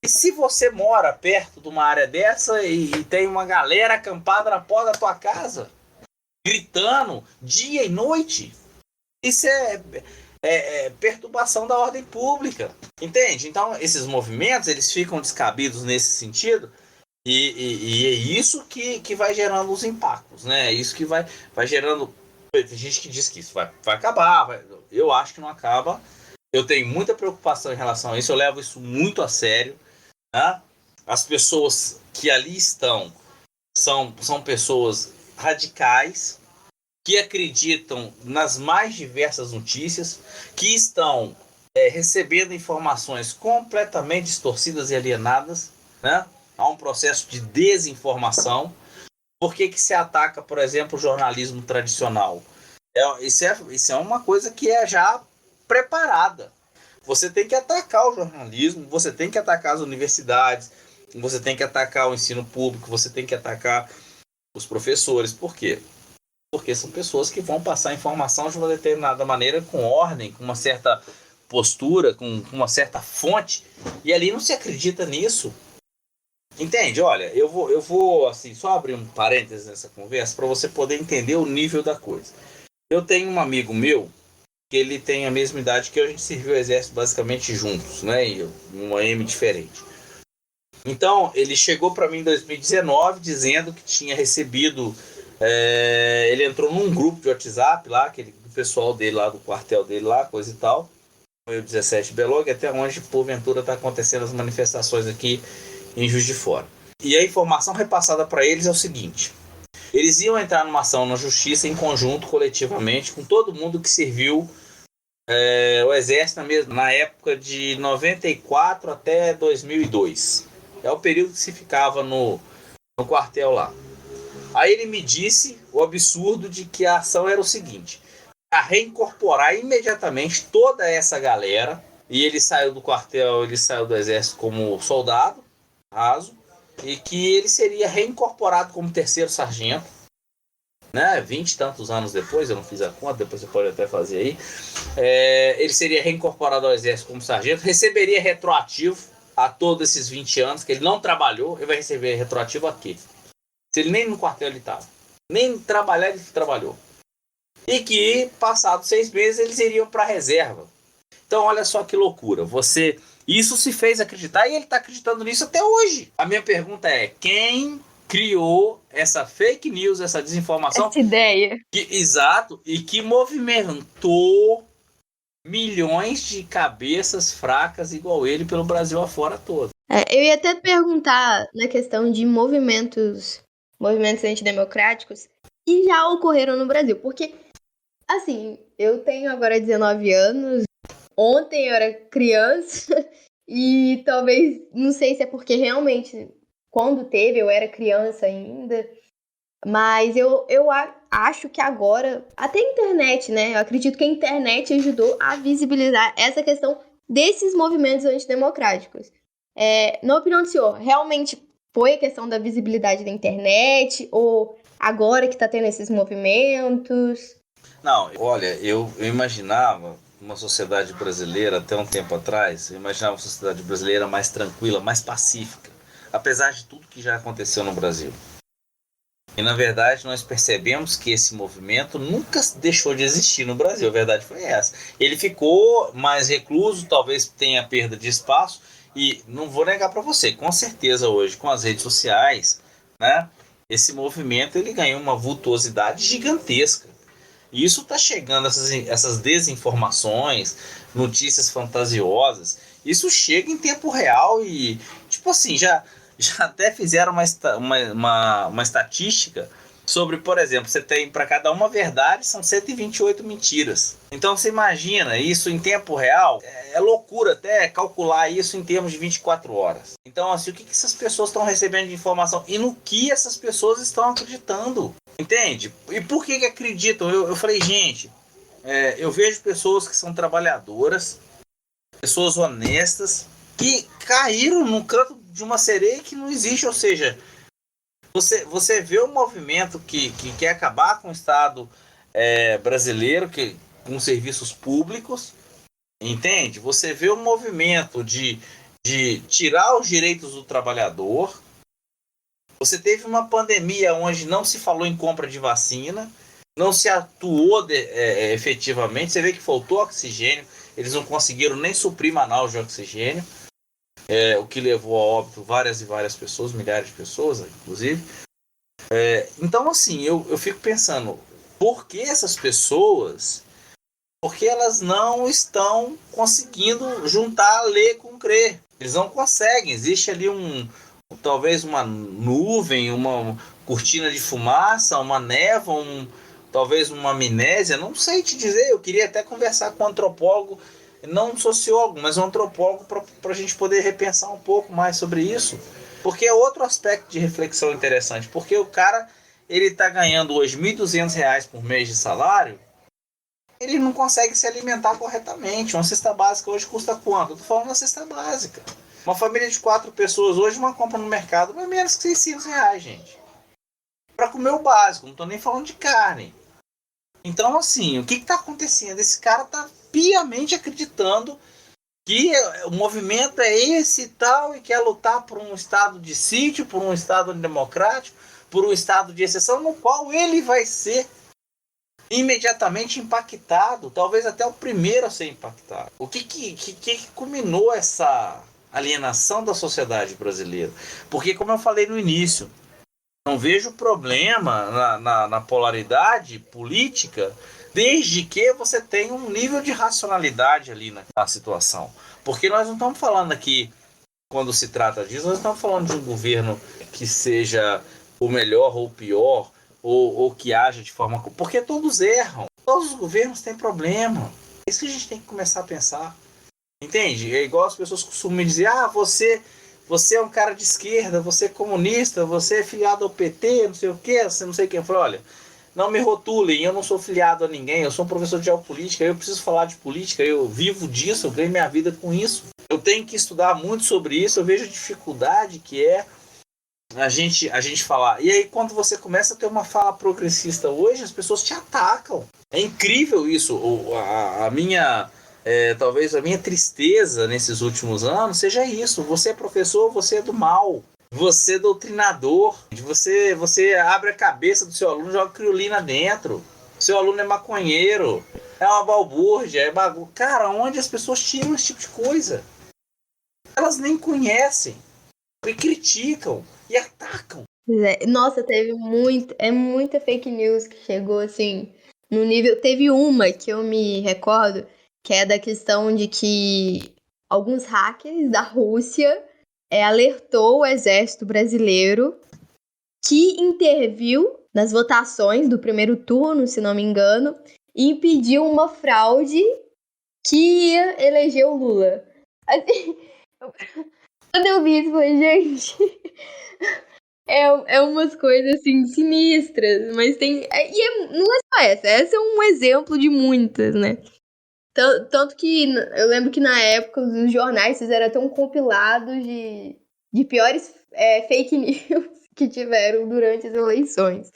Speaker 2: e se você mora perto de uma área dessa e tem uma galera acampada na porta da tua casa, gritando dia e noite, isso é perturbação da ordem pública, entende? Então, esses movimentos, eles ficam descabidos nesse sentido e é isso que vai gerando os impactos, né? É isso que vai gerando... Tem gente que diz que isso vai acabar, eu acho que não acaba. Eu tenho muita preocupação em relação a isso, eu levo isso muito a sério, né? As pessoas que ali estão são pessoas radicais, que acreditam nas mais diversas notícias, que estão recebendo informações completamente distorcidas e alienadas, né? Há um processo de desinformação. Por que se ataca, por exemplo, o jornalismo tradicional? Isso é uma coisa que é já preparada. Você tem que atacar o jornalismo, você tem que atacar as universidades, você tem que atacar o ensino público, você tem que atacar os professores. Por quê? Porque são pessoas que vão passar informação de uma determinada maneira, com ordem, com uma certa postura, com uma certa fonte, e ali não se acredita nisso. Entende? Olha, eu vou assim, só abrir um parênteses nessa conversa para você poder entender o nível da coisa. Eu tenho um amigo meu que ele tem a mesma idade que eu, a gente serviu o exército basicamente juntos, né? E uma M diferente. Então, ele chegou para mim em 2019 dizendo que tinha recebido... ele entrou num grupo de WhatsApp lá, do pessoal dele lá, do quartel dele lá, coisa e tal. Foi o 17 Belog, até onde porventura está acontecendo as manifestações aqui em Juiz de Fora. E a informação repassada para eles é o seguinte: eles iam entrar numa ação na justiça em conjunto, coletivamente, com todo mundo que serviu o exército na época de 94 até 2002. É o período que se ficava no quartel lá. Aí ele me disse o absurdo de que a ação era o seguinte: a reincorporar imediatamente toda essa galera. E ele saiu do quartel, ele saiu do exército como soldado raso, e que ele seria reincorporado como terceiro sargento, né? 20 e tantos anos depois, eu não fiz a conta, depois você pode até fazer aí. Ele seria reincorporado ao exército como sargento, receberia retroativo a todos esses 20 anos que ele não trabalhou. Ele vai receber retroativo aqui. Se ele nem no quartel ele estava, nem trabalhar ele trabalhou. E que, passados 6 meses, eles iriam para a reserva. Então, olha só que loucura. Isso se fez acreditar e ele está acreditando nisso até hoje. A minha pergunta é: quem criou essa fake news, essa desinformação?
Speaker 1: Essa ideia.
Speaker 2: Exato. E que movimentou milhões de cabeças fracas igual ele pelo Brasil afora todo.
Speaker 1: Eu ia até perguntar na questão de movimentos antidemocráticos que já ocorreram no Brasil. Porque, assim, eu tenho agora 19 anos, ontem eu era criança e talvez, não sei se é porque realmente, quando teve, eu era criança ainda, mas eu acho que agora, até a internet, né? Eu acredito que a internet ajudou a visibilizar essa questão desses movimentos antidemocráticos. Na opinião do senhor, realmente foi a questão da visibilidade da internet ou agora que está tendo esses movimentos?
Speaker 2: Não, olha, eu imaginava uma sociedade brasileira, até um tempo atrás, eu imaginava uma sociedade brasileira mais tranquila, mais pacífica, apesar de tudo que já aconteceu no Brasil. E na verdade nós percebemos que esse movimento nunca deixou de existir no Brasil, a verdade foi essa. Ele ficou mais recluso, talvez tenha perda de espaço, e não vou negar para você, com certeza hoje com as redes sociais, né, esse movimento ele ganhou uma vultuosidade gigantesca. E isso está chegando, essas desinformações, notícias fantasiosas, isso chega em tempo real e, tipo assim, já até fizeram uma estatística sobre, por exemplo, você tem para cada uma verdade, são 128 mentiras. Então você imagina isso em tempo real, é loucura até calcular isso em termos de 24 horas. Então, assim, o que essas pessoas estão recebendo de informação e no que essas pessoas estão acreditando? Entende? E por que acreditam? Eu falei, gente, eu vejo pessoas que são trabalhadoras, pessoas honestas, que caíram no canto de uma sereia que não existe. Ou seja, você vê um movimento que quer acabar com o Estado brasileiro, com serviços públicos, entende? Você vê um movimento de tirar os direitos do trabalhador. Você teve uma pandemia onde não se falou em compra de vacina, não se atuou efetivamente. Você vê que faltou oxigênio, eles não conseguiram nem suprir Manaus de oxigênio, o que levou a óbito várias e várias pessoas, milhares de pessoas, inclusive. Então, assim, eu fico pensando, por que essas pessoas, por que elas não estão conseguindo juntar ler com crer? Eles não conseguem, existe ali talvez uma nuvem, uma cortina de fumaça, uma névoa, talvez uma amnésia, não sei te dizer. Eu queria até conversar com um antropólogo, não um sociólogo, mas um antropólogo para a gente poder repensar um pouco mais sobre isso. Porque é outro aspecto de reflexão interessante, porque o cara ele está ganhando hoje R$ 1.200 por mês de salário, ele não consegue se alimentar corretamente. Uma cesta básica hoje custa quanto? Eu tô falando da cesta básica. Uma família de 4 pessoas hoje, uma compra no mercado não é menos que R$ 600, gente. Para comer o básico, não tô nem falando de carne. Então, assim, o que está acontecendo? Esse cara tá piamente acreditando que o movimento é esse e tal, e quer lutar por um estado de sítio, por um estado democrático, por um estado de exceção, no qual ele vai ser imediatamente impactado, talvez até o primeiro a ser impactado. O que culminou essa alienação da sociedade brasileira? Porque, como eu falei no início, não vejo problema na polaridade política, desde que você tenha um nível de racionalidade ali na situação. Porque nós não estamos falando aqui, quando se trata disso, nós estamos falando de um governo que seja o melhor ou o pior, ou que haja de forma... Porque todos erram. Todos os governos têm problema. É isso que a gente tem que começar a pensar. Entende? É igual as pessoas costumam me dizer, você é um cara de esquerda, você é comunista, você é filiado ao PT, não sei o quê, você não sei quem. Eu falo, olha, não me rotulem, eu não sou filiado a ninguém, eu sou um professor de geopolítica, eu preciso falar de política, eu vivo disso, eu ganho minha vida com isso. Eu tenho que estudar muito sobre isso, eu vejo a dificuldade que é a gente falar. E aí, quando você começa a ter uma fala progressista hoje, as pessoas te atacam. É incrível isso. A minha... talvez a minha tristeza nesses últimos anos seja isso. Você é professor, você é do mal. Você é doutrinador. Você abre a cabeça do seu aluno e joga criolina dentro. Seu aluno é maconheiro. É uma balbúrdia, é bagulho. Cara, onde as pessoas tiram esse tipo de coisa? Elas nem conhecem. E criticam. E atacam.
Speaker 1: Nossa, muita fake news que chegou assim no nível. Teve uma que eu me recordo, que é da questão de que alguns hackers da Rússia alertou o exército brasileiro que interviu nas votações do primeiro turno, se não me engano, e impediu uma fraude que ia eleger o Lula. Assim, quando eu vi isso, eu falei, gente, é umas coisas assim sinistras, mas tem. Não é só essa é um exemplo de muitas, né? Tanto que eu lembro que na época os jornais fizeram até um compilado de piores fake news que tiveram durante as eleições.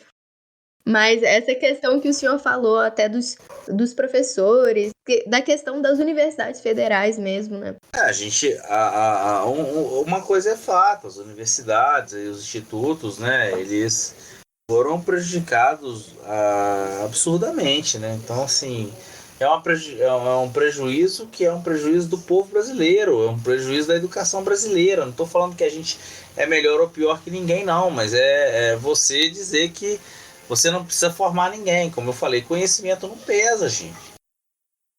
Speaker 1: Mas essa questão que o senhor falou até dos professores, da questão das universidades federais mesmo, né?
Speaker 2: A gente, uma coisa é fato, as universidades e os institutos, né, eles foram prejudicados absurdamente, né? Então, assim, é um prejuízo que é um prejuízo do povo brasileiro, é um prejuízo da educação brasileira. Não estou falando que a gente é melhor ou pior que ninguém, não, mas é você dizer que você não precisa formar ninguém. Como eu falei, conhecimento não pesa, gente.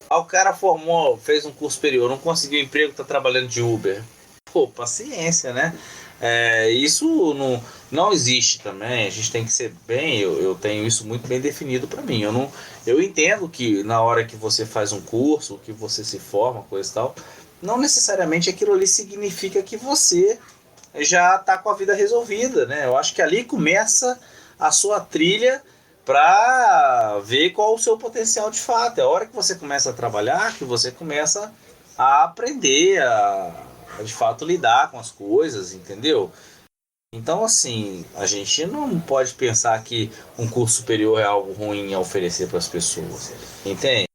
Speaker 2: O cara formou, fez um curso superior, não conseguiu emprego, está trabalhando de Uber. Pô, paciência, né? Isso não existe também. A gente tem que ser bem. Eu tenho isso muito bem definido para mim. Eu entendo que na hora que você faz um curso, que você se forma, coisa e tal, não necessariamente aquilo ali significa que você já está com a vida resolvida, né? Eu acho que ali começa a sua trilha para ver qual o seu potencial de fato. É a hora que você começa a trabalhar que você começa a aprender a de fato lidar com as coisas, entendeu? Então, assim, a gente não pode pensar que um curso superior é algo ruim a oferecer para as pessoas, entende?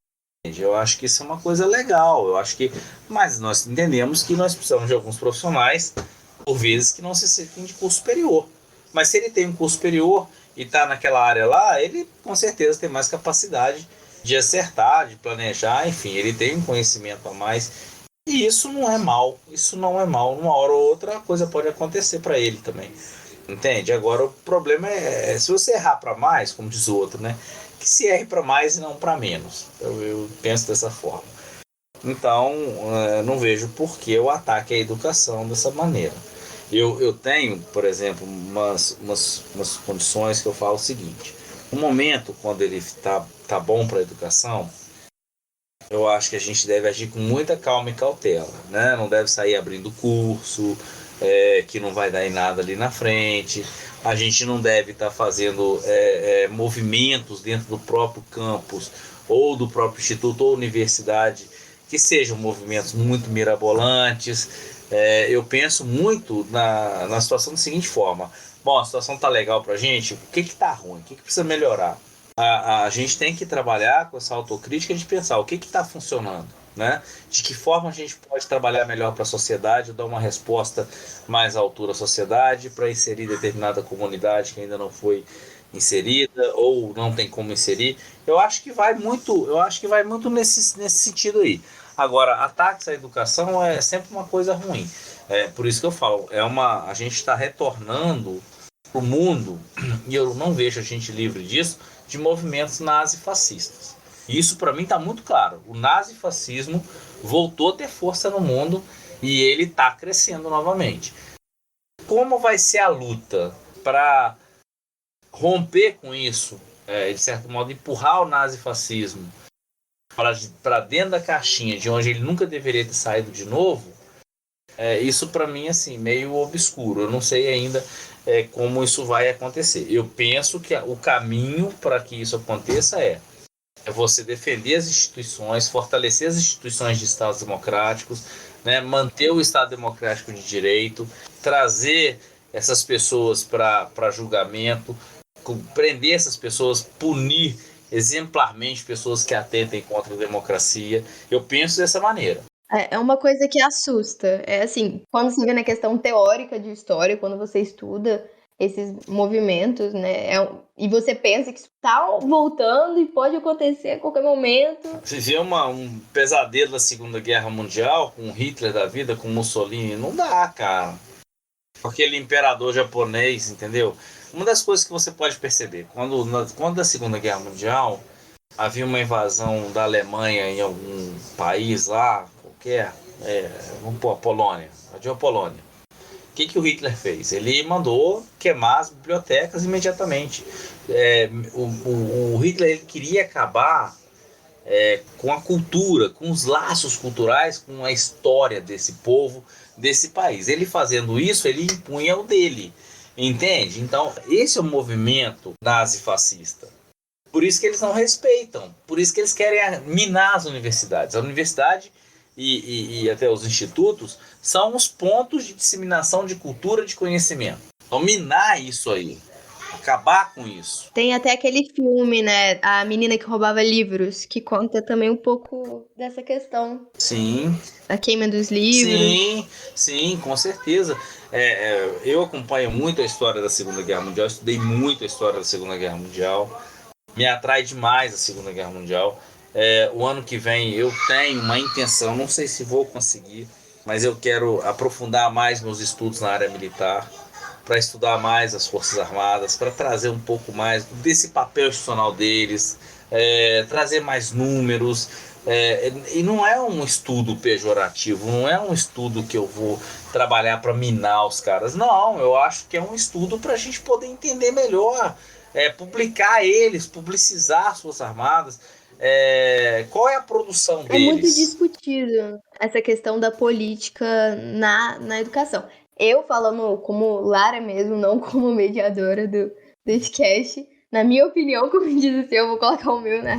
Speaker 2: Eu acho que isso é uma coisa legal, mas nós entendemos que nós precisamos de alguns profissionais, por vezes, que não necessitem de curso superior. Mas se ele tem um curso superior e está naquela área lá, ele com certeza tem mais capacidade de acertar, de planejar, enfim, ele tem um conhecimento a mais. E isso não é mal, Uma hora ou outra a coisa pode acontecer para ele também. Entende? Agora o problema é se você errar para mais, como diz o outro, né? Que se erre para mais e não para menos. Eu penso dessa forma. Então, não vejo por que o ataque à educação dessa maneira. Eu tenho, por exemplo, umas condições que eu falo o seguinte. No momento, quando ele tá bom para a educação, eu acho que a gente deve agir com muita calma e cautela, né? Não deve sair abrindo curso, que não vai dar em nada ali na frente. A gente não deve estar fazendo movimentos dentro do próprio campus ou do próprio instituto ou universidade que sejam movimentos muito mirabolantes. Eu penso muito na situação da seguinte forma. Bom, a situação está legal para a gente, o que está ruim? O que precisa melhorar? A gente tem que trabalhar com essa autocrítica de pensar o que está funcionando, né? De que forma a gente pode trabalhar melhor para a sociedade, dar uma resposta mais à altura à sociedade, para inserir determinada comunidade que ainda não foi inserida ou não tem como inserir. Eu acho que vai muito nesse sentido aí. Agora, ataques à educação é sempre uma coisa ruim. Por isso que eu falo, a gente está retornando para o mundo, e eu não vejo a gente livre disso, de movimentos nazifascistas. E isso para mim está muito claro. O nazifascismo voltou a ter força no mundo e ele está crescendo novamente. Como vai ser a luta para romper com isso, de certo modo, empurrar o nazifascismo para dentro da caixinha de onde ele nunca deveria ter saído de novo, isso para mim assim meio obscuro. Eu não sei ainda como isso vai acontecer. Eu penso que o caminho para que isso aconteça é você defender as instituições, fortalecer as instituições de Estados democráticos, né, manter o Estado democrático de direito, trazer essas pessoas para julgamento, prender essas pessoas, punir exemplarmente pessoas que atentem contra a democracia. Eu penso dessa maneira.
Speaker 1: É uma coisa que assusta. É assim, quando você vê na questão teórica de história, quando você estuda esses movimentos, né? E você pensa que isso está voltando e pode acontecer a qualquer momento.
Speaker 2: Viver um pesadelo da Segunda Guerra Mundial com Hitler da vida, com Mussolini, não dá, cara. Aquele imperador japonês, entendeu? Uma das coisas que você pode perceber, quando da Segunda Guerra Mundial havia uma invasão da Alemanha em algum país lá, qualquer, vamos pôr a Polônia, a Polônia. O que o Hitler fez? Ele mandou queimar as bibliotecas imediatamente. O Hitler ele queria acabar com a cultura, com os laços culturais, com a história desse povo, desse país. Ele fazendo isso, ele impunha o dele, entende? Então, esse é o movimento nazifascista. Por isso que eles não respeitam, por isso que eles querem minar as universidades. A universidade e até os institutos são os pontos de disseminação de cultura, de conhecimento. Então, minar isso aí. acabar com isso.
Speaker 1: Tem até aquele filme, né? A Menina que Roubava Livros, que conta também um pouco dessa questão.
Speaker 2: Sim.
Speaker 1: Da queima dos livros.
Speaker 2: Sim, com certeza. Eu acompanho muito a história da Segunda Guerra Mundial, estudei muito a história da Segunda Guerra Mundial. Me atrai demais a Segunda Guerra Mundial. O ano que vem eu tenho uma intenção, não sei se vou conseguir, mas eu quero aprofundar mais meus estudos na área militar, para estudar mais as Forças Armadas, para trazer um pouco mais desse papel institucional deles, trazer mais números. E não é um estudo pejorativo, não é um estudo que eu vou trabalhar para minar os caras. Não, eu acho que é um estudo para a gente poder entender melhor, publicar eles, publicizar as Forças Armadas, qual é a produção deles.
Speaker 1: É muito discutido essa questão da política na educação. Eu falando como Lara mesmo, não como mediadora do podcast, na minha opinião, como diz o seu, eu vou colocar o meu, né?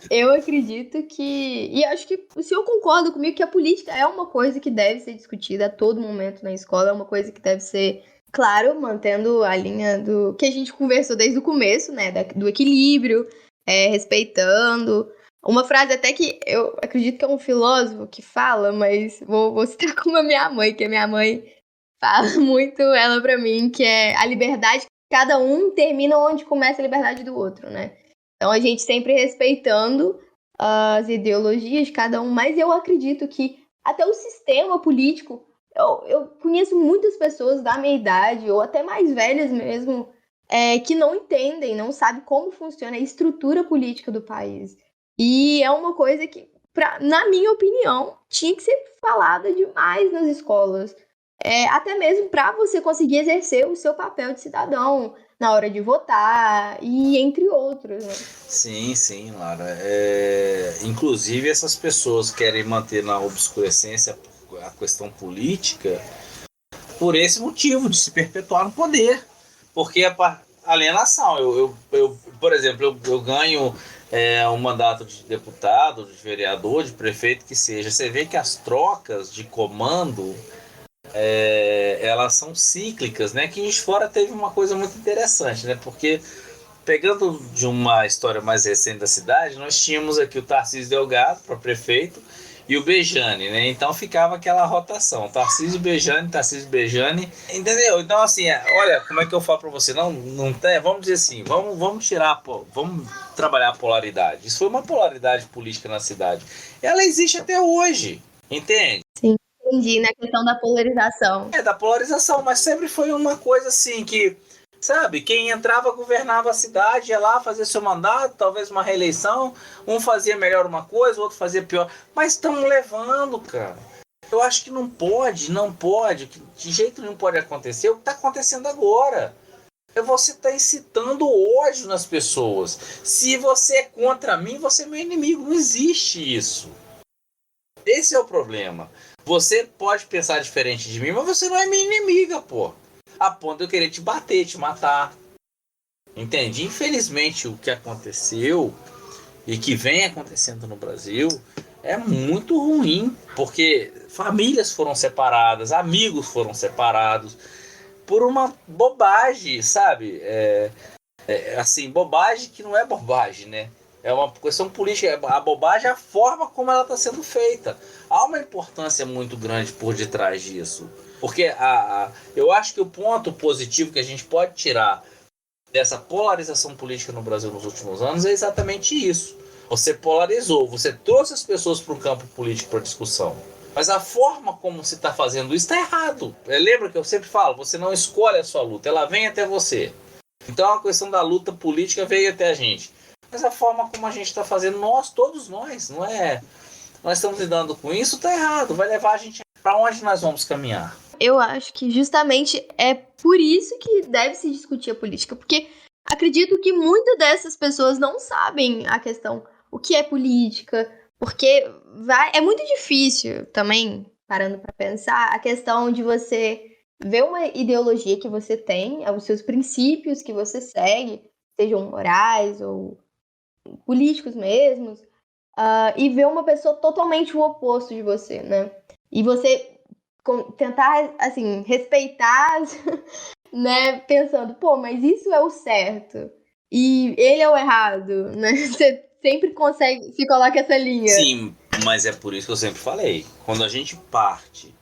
Speaker 1: Eu acredito que, e acho que o senhor concorda comigo, que a política é uma coisa que deve ser discutida a todo momento na escola, é uma coisa que deve ser, claro, mantendo a linha do que a gente conversou desde o começo, né, do equilíbrio, respeitando. Uma frase até que eu acredito que é um filósofo que fala, mas vou citar como a minha mãe, que a minha mãe fala muito ela pra mim, que é a liberdade, cada um termina onde começa a liberdade do outro, né? Então a gente sempre respeitando as ideologias de cada um, mas eu acredito que até o sistema político, eu conheço muitas pessoas da minha idade, ou até mais velhas mesmo, que não entendem, não sabem como funciona a estrutura política do país. E é uma coisa que, na minha opinião, tinha que ser falada demais nas escolas. Até mesmo para você conseguir exercer o seu papel de cidadão na hora de votar e entre outros, né?
Speaker 2: Sim, Lara. Inclusive essas pessoas querem manter na obscurecência a questão política por esse motivo, de se perpetuar no poder. Porque a alienação, por exemplo, eu ganho um mandato de deputado, de vereador, de prefeito, que seja. Você vê que as trocas de comando, elas são cíclicas, né? Que em fora teve uma coisa muito interessante, né? Porque pegando de uma história mais recente da cidade, nós tínhamos aqui o Tarcísio Delgado para prefeito e o Bejane, né? Então ficava aquela rotação, Tarcísio Bejane, entendeu? Então assim, olha, como é que eu falo para você, não tem, vamos dizer assim, vamos trabalhar a polaridade. Isso foi uma polaridade política na cidade. Ela existe até hoje, entende?
Speaker 1: Sim, entendi, na questão da polarização.
Speaker 2: Da polarização, mas sempre foi uma coisa assim que, sabe, quem entrava governava a cidade, ia lá fazer seu mandato, talvez uma reeleição, um fazia melhor uma coisa, o outro fazia pior, mas estamos levando, cara. Eu acho que não pode, de jeito nenhum pode acontecer o que está acontecendo agora. Você está incitando ódio nas pessoas. Se você é contra mim, você é meu inimigo. Não existe isso. Esse é o problema. Você pode pensar diferente de mim, mas você não é minha inimiga, pô. A ponto de eu querer te bater, te matar. Entende? Infelizmente, o que aconteceu e que vem acontecendo no Brasil é muito ruim, porque famílias foram separadas, amigos foram separados por uma bobagem, sabe? Assim, bobagem que não é bobagem, né? É uma questão política. A bobagem é a forma como ela está sendo feita. Há uma importância muito grande por detrás disso. Porque eu acho que o ponto positivo que a gente pode tirar dessa polarização política no Brasil nos últimos anos é exatamente isso. Você polarizou, você trouxe as pessoas para o campo político para discussão. Mas a forma como se está fazendo isso está errado. Lembra que eu sempre falo, você não escolhe a sua luta, ela vem até você. Então a questão da luta política veio até a gente. Mas a forma como a gente está fazendo, todos nós, não é? Nós estamos lidando com isso, está errado. Vai levar a gente para onde nós vamos caminhar?
Speaker 1: Eu acho que justamente é por isso que deve se discutir a política, porque acredito que muitas dessas pessoas não sabem a questão, o que é política, porque é muito difícil também, parando para pensar, a questão de você ver uma ideologia que você tem, os seus princípios que você segue, sejam morais ou políticos mesmos, e ver uma pessoa totalmente o oposto de você, né? E você tentar, assim, respeitar né, pensando, pô, mas isso é o certo e ele é o errado, né? Você sempre consegue, se coloca essa linha.
Speaker 2: Sim, mas é por isso que eu sempre falei. Quando a gente parte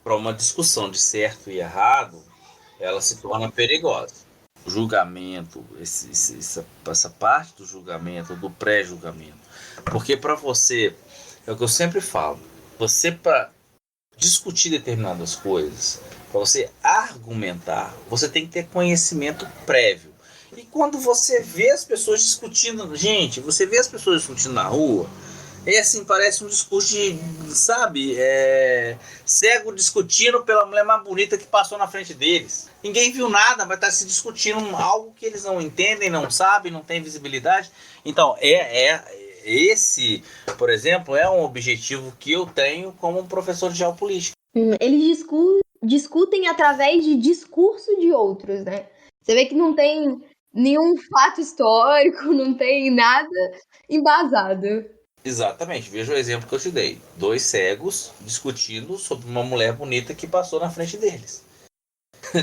Speaker 2: para uma discussão de certo e errado, ela se torna perigosa. O julgamento, essa parte do julgamento, do pré-julgamento. Porque para você, é o que eu sempre falo, você para discutir determinadas coisas, para você argumentar, você tem que ter conhecimento prévio. E quando você vê as pessoas discutindo, gente, você vê as pessoas discutindo na rua, é assim, parece um discurso de, sabe, cego discutindo pela mulher mais bonita que passou na frente deles. Ninguém viu nada, mas tá se discutindo algo que eles não entendem, não sabem, não tem visibilidade. Então, esse, por exemplo, é um objetivo que eu tenho como professor de geopolítica.
Speaker 1: Eles discutem através de discurso de outros, né? Você vê que não tem nenhum fato histórico, não tem nada embasado.
Speaker 2: Exatamente, veja o exemplo que eu te dei. 2 cegos discutindo sobre uma mulher bonita que passou na frente deles.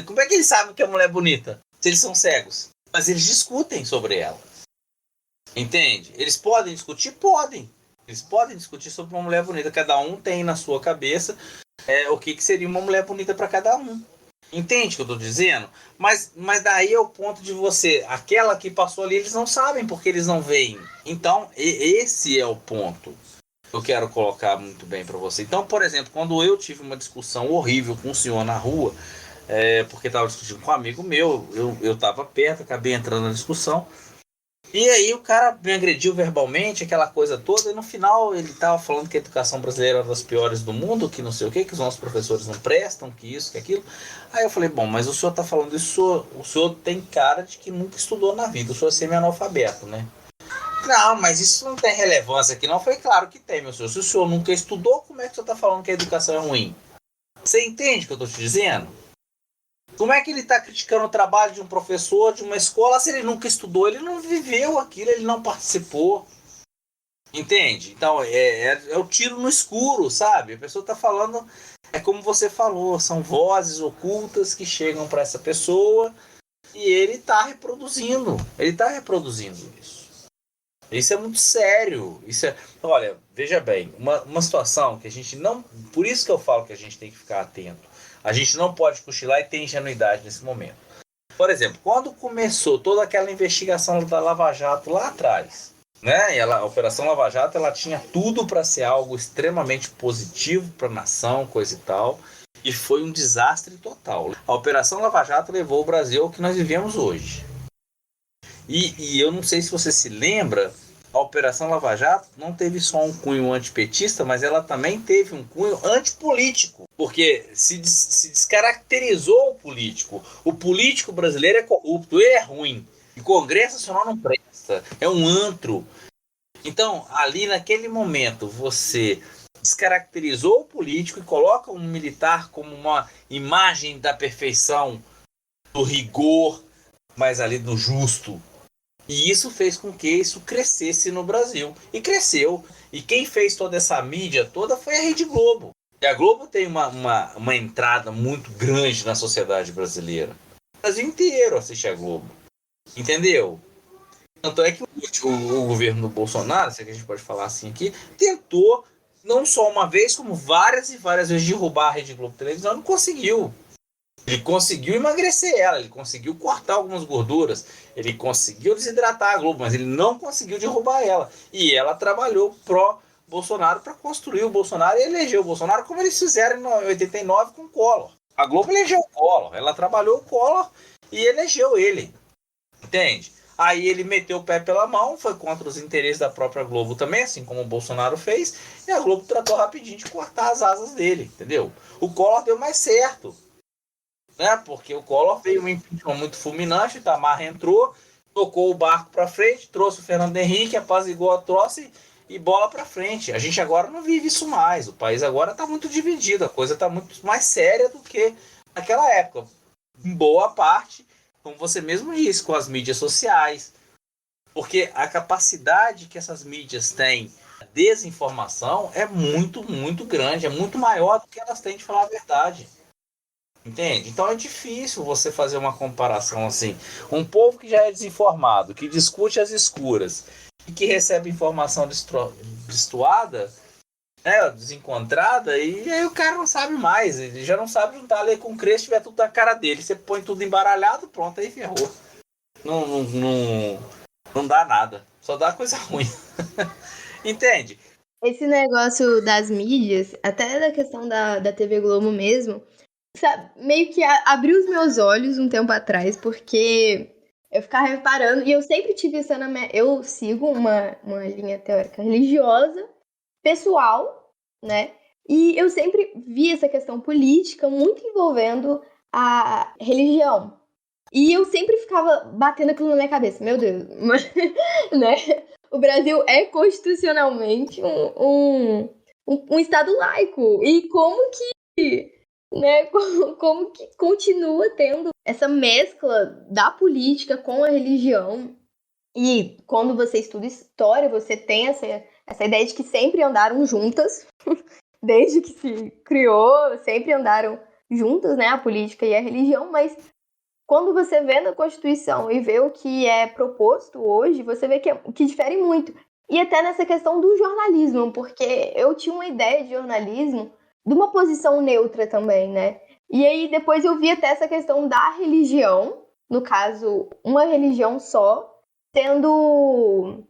Speaker 2: Como é que eles sabem que é mulher bonita? Se eles são cegos. Mas eles discutem sobre ela. Entende? Eles podem discutir? Podem. Eles podem discutir sobre uma mulher bonita. Cada um tem na sua cabeça o que seria uma mulher bonita para cada um. Entende o que eu estou dizendo? Mas daí é o ponto de você. Aquela que passou ali, eles não sabem porque eles não veem. Então, esse é o ponto que eu quero colocar muito bem para você. Então, por exemplo, quando eu tive uma discussão horrível com um senhor na rua, porque estava discutindo com um amigo meu, eu estava perto, acabei entrando na discussão. E aí o cara me agrediu verbalmente, aquela coisa toda, e no final ele tava falando que a educação brasileira é uma das piores do mundo, que não sei o que os nossos professores não prestam, que isso, que aquilo. Aí eu falei, bom, mas o senhor tá falando isso, o senhor tem cara de que nunca estudou na vida, o senhor é semi-analfabeto, né? Não, mas isso não tem relevância aqui não. Foi claro que tem, meu senhor. Se o senhor nunca estudou, como é que o senhor tá falando que a educação é ruim? Você entende o que eu tô te dizendo? Como é que ele está criticando o trabalho de um professor, de uma escola, se ele nunca estudou, ele não viveu aquilo, ele não participou? Entende? Então, é o tiro no escuro, sabe? A pessoa está falando, é como você falou, são vozes ocultas que chegam para essa pessoa e ele está reproduzindo isso. Isso é muito sério. Olha, veja bem, uma situação que a gente não... Por isso que eu falo que a gente tem que ficar atento. A gente não pode cochilar e ter ingenuidade nesse momento. Por exemplo, quando começou toda aquela investigação da Lava Jato lá atrás, né? A Operação Lava Jato, ela tinha tudo para ser algo extremamente positivo para a nação, coisa e tal, e foi um desastre total. A Operação Lava Jato levou o Brasil ao que nós vivemos hoje. E eu não sei se você se lembra, a Operação Lava Jato não teve só um cunho antipetista, mas ela também teve um cunho antipolítico, porque se descaracterizou o político. O político brasileiro é corrupto, ele é ruim. E o Congresso Nacional não presta, é um antro. Então, ali naquele momento, você descaracterizou o político e coloca um militar como uma imagem da perfeição, do rigor, mas ali do justo. E isso fez com que isso crescesse no Brasil. E cresceu. E quem fez toda essa mídia toda foi a Rede Globo. E a Globo tem uma entrada muito grande na sociedade brasileira. O Brasil inteiro assiste a Globo. Entendeu? Tanto é que o governo do Bolsonaro, se a gente pode falar assim aqui, tentou, não só uma vez, como várias e várias vezes, derrubar a Rede Globo Televisão. Não conseguiu. Ele conseguiu emagrecer ela, ele conseguiu cortar algumas gorduras, ele conseguiu desidratar a Globo, mas ele não conseguiu derrubar ela. E ela trabalhou pró-Bolsonaro para construir o Bolsonaro e eleger o Bolsonaro, como eles fizeram em 89 com o Collor. A Globo elegeu o Collor, ela trabalhou o Collor e elegeu ele. Entende? Aí ele meteu o pé pela mão, foi contra os interesses da própria Globo também, assim como o Bolsonaro fez, e a Globo tratou rapidinho de cortar as asas dele, entendeu? O Collor deu mais certo. Né? Porque o Collor veio um impeachment muito fulminante, Itamar entrou, tocou o barco para frente, trouxe o Fernando Henrique, apaziguou a troça e bola para frente. A gente agora não vive isso mais. O país agora está muito dividido, a coisa está muito mais séria do que naquela época. Em boa parte, como você mesmo disse, com as mídias sociais. Porque a capacidade que essas mídias têm de desinformação é muito, muito grande, é muito maior do que elas têm de falar a verdade. Entende? Então é difícil você fazer uma comparação assim. Um povo que já é desinformado, que discute as escuras e que recebe informação destoada, né, desencontrada, e aí o cara não sabe mais. Ele já não sabe juntar lei com crer se tiver tudo na cara dele. Você põe tudo embaralhado, pronto, aí ferrou. Não dá nada. Só dá coisa ruim. Entende?
Speaker 1: Esse negócio das mídias, até da questão da TV Globo mesmo, sabe, meio que abriu os meus olhos um tempo atrás, porque eu ficava reparando, e eu sempre tive isso na minha. Eu sigo uma linha teórica religiosa, pessoal, né? E eu sempre vi essa questão política muito envolvendo a religião. E eu sempre ficava batendo aquilo na minha cabeça. Meu Deus, né? O Brasil é constitucionalmente um estado laico. E como que, né? Como que continua tendo essa mescla da política com a religião? E quando você estuda história, você tem essa ideia de que sempre andaram juntas, desde que se criou, sempre andaram juntas, né? A política e a religião, mas quando você vê na Constituição e vê o que é proposto hoje, você vê que difere muito. E até nessa questão do jornalismo, porque eu tinha uma ideia de jornalismo de uma posição neutra também, né? E aí depois eu vi até essa questão da religião, no caso, uma religião só, sendo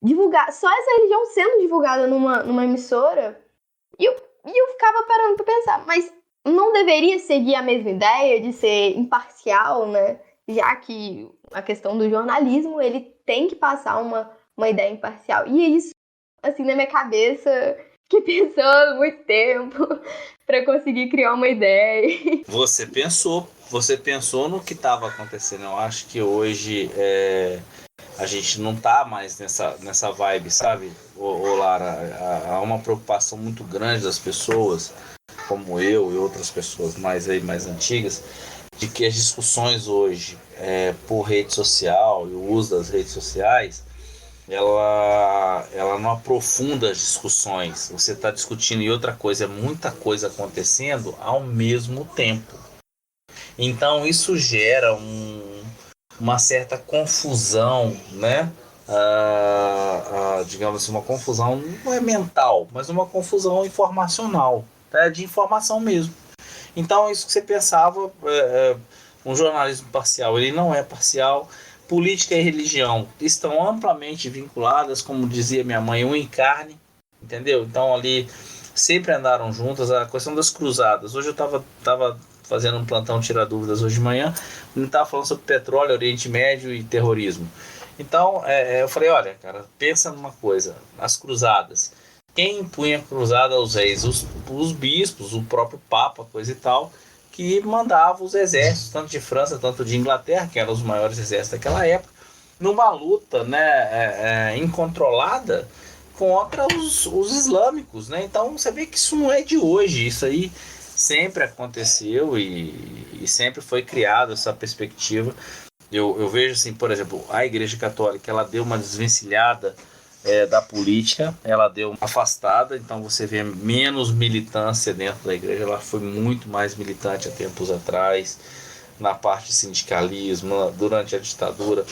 Speaker 1: divulgada, só essa religião sendo divulgada numa emissora, e eu ficava parando pra pensar, mas não deveria seguir a mesma ideia de ser imparcial, né? Já que a questão do jornalismo, ele tem que passar uma ideia imparcial. E é isso, assim, na minha cabeça, fiquei pensando muito tempo pra conseguir criar uma ideia.
Speaker 2: Você pensou no que estava acontecendo. Eu acho que hoje a gente não tá mais nessa vibe, sabe, Lara? Há uma preocupação muito grande das pessoas, como eu e outras pessoas mais antigas, de que as discussões hoje por rede social e o uso das redes sociais, ela não aprofunda as discussões. Você está discutindo e outra coisa, é muita coisa acontecendo ao mesmo tempo. Então isso gera uma certa confusão, né? Digamos assim, uma confusão não é mental, mas uma confusão informacional, tá? De informação mesmo. Então isso que você pensava, um jornalismo parcial, ele não é parcial. Política e religião estão amplamente vinculadas, como dizia minha mãe, um em carne, entendeu? Então ali sempre andaram juntas. A questão das cruzadas, hoje eu estava fazendo um plantão tirar dúvidas hoje de manhã, não estava falando sobre petróleo, Oriente Médio e terrorismo. Então eu falei, olha, cara, pensa numa coisa, as cruzadas, quem impunha a cruzada aos reis? Os bispos, o próprio Papa, coisa e tal, que mandava os exércitos, tanto de França, tanto de Inglaterra, que eram os maiores exércitos daquela época, numa luta, né, incontrolada contra os islâmicos, né? Então você vê que isso não é de hoje, isso aí sempre aconteceu e sempre foi criado essa perspectiva. Eu vejo assim, por exemplo, a Igreja Católica, ela deu uma desvencilhada da política, ela deu uma afastada, então você vê menos militância dentro da igreja. Ela foi muito mais militante há tempos atrás, na parte de sindicalismo, durante a ditadura,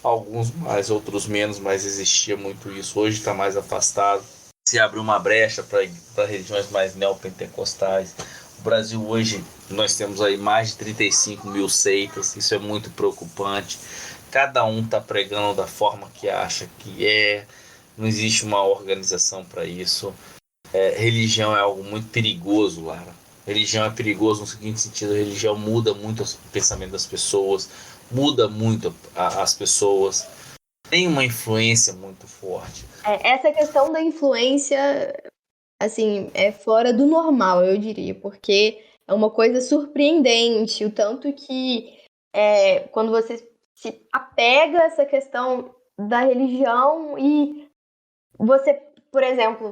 Speaker 2: alguns mais, outros menos, mas existia muito isso. Hoje está mais afastado, se abriu uma brecha para regiões mais neopentecostais. O Brasil hoje, nós temos aí mais de 35 mil seitas, isso é muito preocupante. Cada um está pregando da forma que acha que não existe uma organização para isso. Religião é algo muito perigoso, Lara. Religião é perigoso no seguinte sentido: a religião muda muito o pensamento das pessoas, muda muito as pessoas, tem uma influência muito forte.
Speaker 1: Essa questão da influência, assim, é fora do normal, eu diria, porque é uma coisa surpreendente, o tanto que quando você se apega a essa questão da religião e você, por exemplo,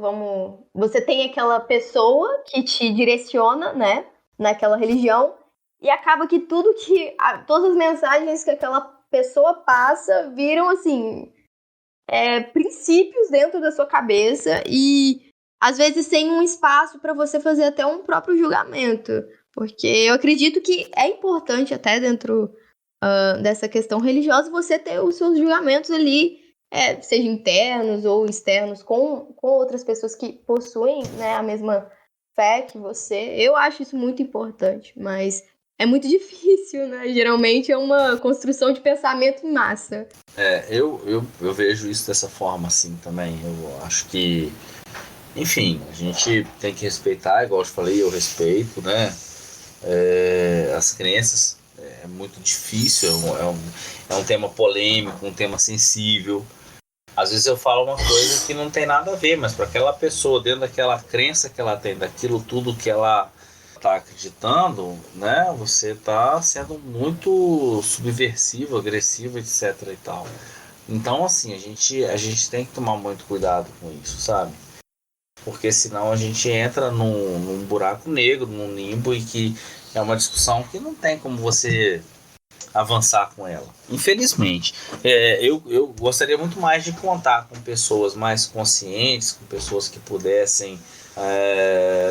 Speaker 1: você tem aquela pessoa que te direciona, né, naquela religião, e acaba que todas as mensagens que aquela pessoa passa viram, assim, princípios dentro da sua cabeça e às vezes sem um espaço para você fazer até um próprio julgamento. Porque eu acredito que é importante até dentro dessa questão religiosa você ter os seus julgamentos ali, seja internos ou externos, com outras pessoas que possuem, né, a mesma fé que você. Eu acho isso muito importante, mas é muito difícil, né? Geralmente é uma construção de pensamento em massa.
Speaker 2: Eu vejo isso dessa forma assim também. Eu acho que, enfim, a gente tem que respeitar, igual eu te falei, eu respeito, né? As crenças. É muito difícil, é um tema polêmico, um tema sensível. Às vezes eu falo uma coisa que não tem nada a ver, mas para aquela pessoa, dentro daquela crença que ela tem, daquilo tudo que ela está acreditando, né? Você está sendo muito subversivo, agressivo, etc. e tal. Então, assim, a gente tem que tomar muito cuidado com isso, sabe? Porque senão a gente entra num buraco negro, num limbo, e que é uma discussão que não tem como você avançar com ela. Infelizmente. Eu gostaria muito mais de contar com pessoas mais conscientes, com pessoas que pudessem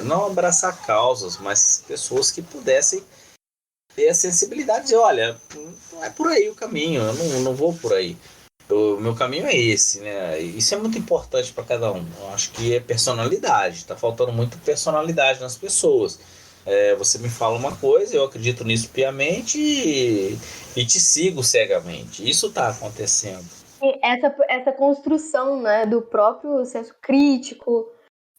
Speaker 2: não abraçar causas, mas pessoas que pudessem ter a sensibilidade de dizer, olha, não é por aí o caminho, eu não vou por aí. O meu caminho é esse, né? Isso é muito importante para cada um. Eu acho que é personalidade. Tá faltando muito personalidade nas pessoas. Você me fala uma coisa, eu acredito nisso piamente e te sigo cegamente. Isso tá acontecendo.
Speaker 1: Essa construção, né, do próprio senso crítico,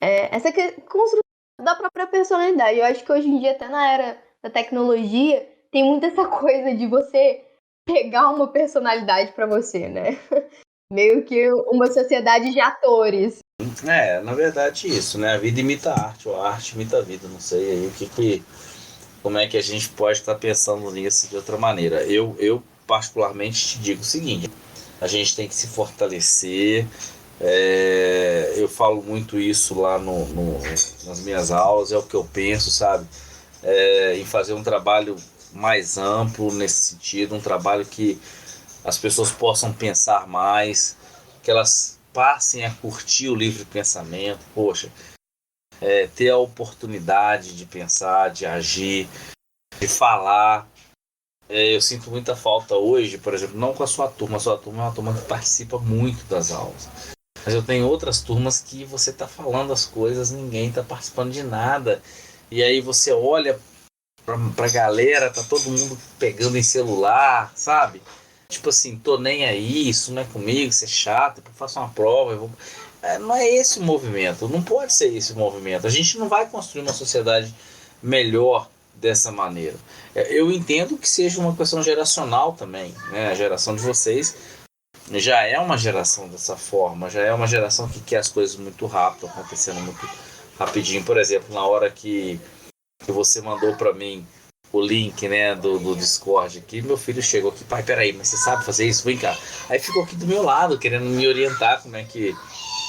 Speaker 1: essa construção da própria personalidade. Eu acho que hoje em dia, até na era da tecnologia, tem muito essa coisa de você pegar uma personalidade para você, né? Meio que uma sociedade de atores.
Speaker 2: Na verdade isso, né? A vida imita a arte, ou a arte imita a vida, não sei aí como é que a gente pode estar pensando nisso de outra maneira. Eu particularmente te digo o seguinte, a gente tem que se fortalecer. Eu falo muito isso lá nas minhas aulas, é o que eu penso, sabe? Em fazer um trabalho mais amplo nesse sentido, um trabalho que as pessoas possam pensar mais, que elas passem a curtir o livre pensamento, poxa, ter a oportunidade de pensar, de agir, de falar. Eu sinto muita falta hoje, por exemplo, não com a sua turma é uma turma que participa muito das aulas. Mas eu tenho outras turmas que você está falando as coisas, ninguém está participando de nada. E aí você olha pra galera, tá todo mundo pegando em celular, sabe? Tipo assim, tô nem aí, isso não é comigo, isso é chato, eu faço uma prova, não é esse o movimento, não pode ser esse o movimento. A gente não vai construir uma sociedade melhor dessa maneira. Eu entendo que seja uma questão geracional também, né? A geração de vocês já é uma geração dessa forma, já é uma geração que quer as coisas muito rápido, acontecendo muito rapidinho. Por exemplo, na hora que você mandou para mim o link, né, do Discord aqui, meu filho chegou aqui, pai, peraí, mas você sabe fazer isso? Vem cá. Aí ficou aqui do meu lado, querendo me orientar como é que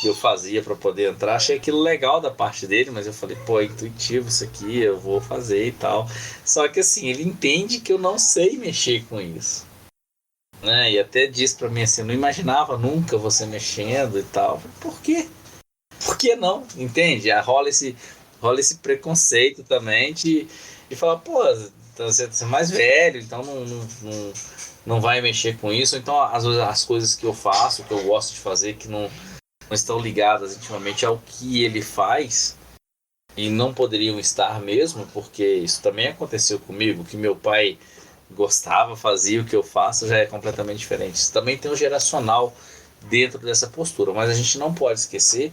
Speaker 2: eu fazia para poder entrar. Achei aquilo legal da parte dele, mas eu falei, pô, é intuitivo isso aqui, eu vou fazer e tal. Só que assim, ele entende que eu não sei mexer com isso, né? E até disse para mim assim, não imaginava nunca você mexendo e tal. Por quê? Por que não? Entende? Rola esse preconceito também de falar, pô, você é mais velho, então não vai mexer com isso. Então as coisas que eu faço, que eu gosto de fazer, que não estão ligadas intimamente ao que ele faz, e não poderiam estar mesmo, porque isso também aconteceu comigo, que meu pai gostava, fazia o que eu faço, já é completamente diferente. Isso também tem um geracional dentro dessa postura, mas a gente não pode esquecer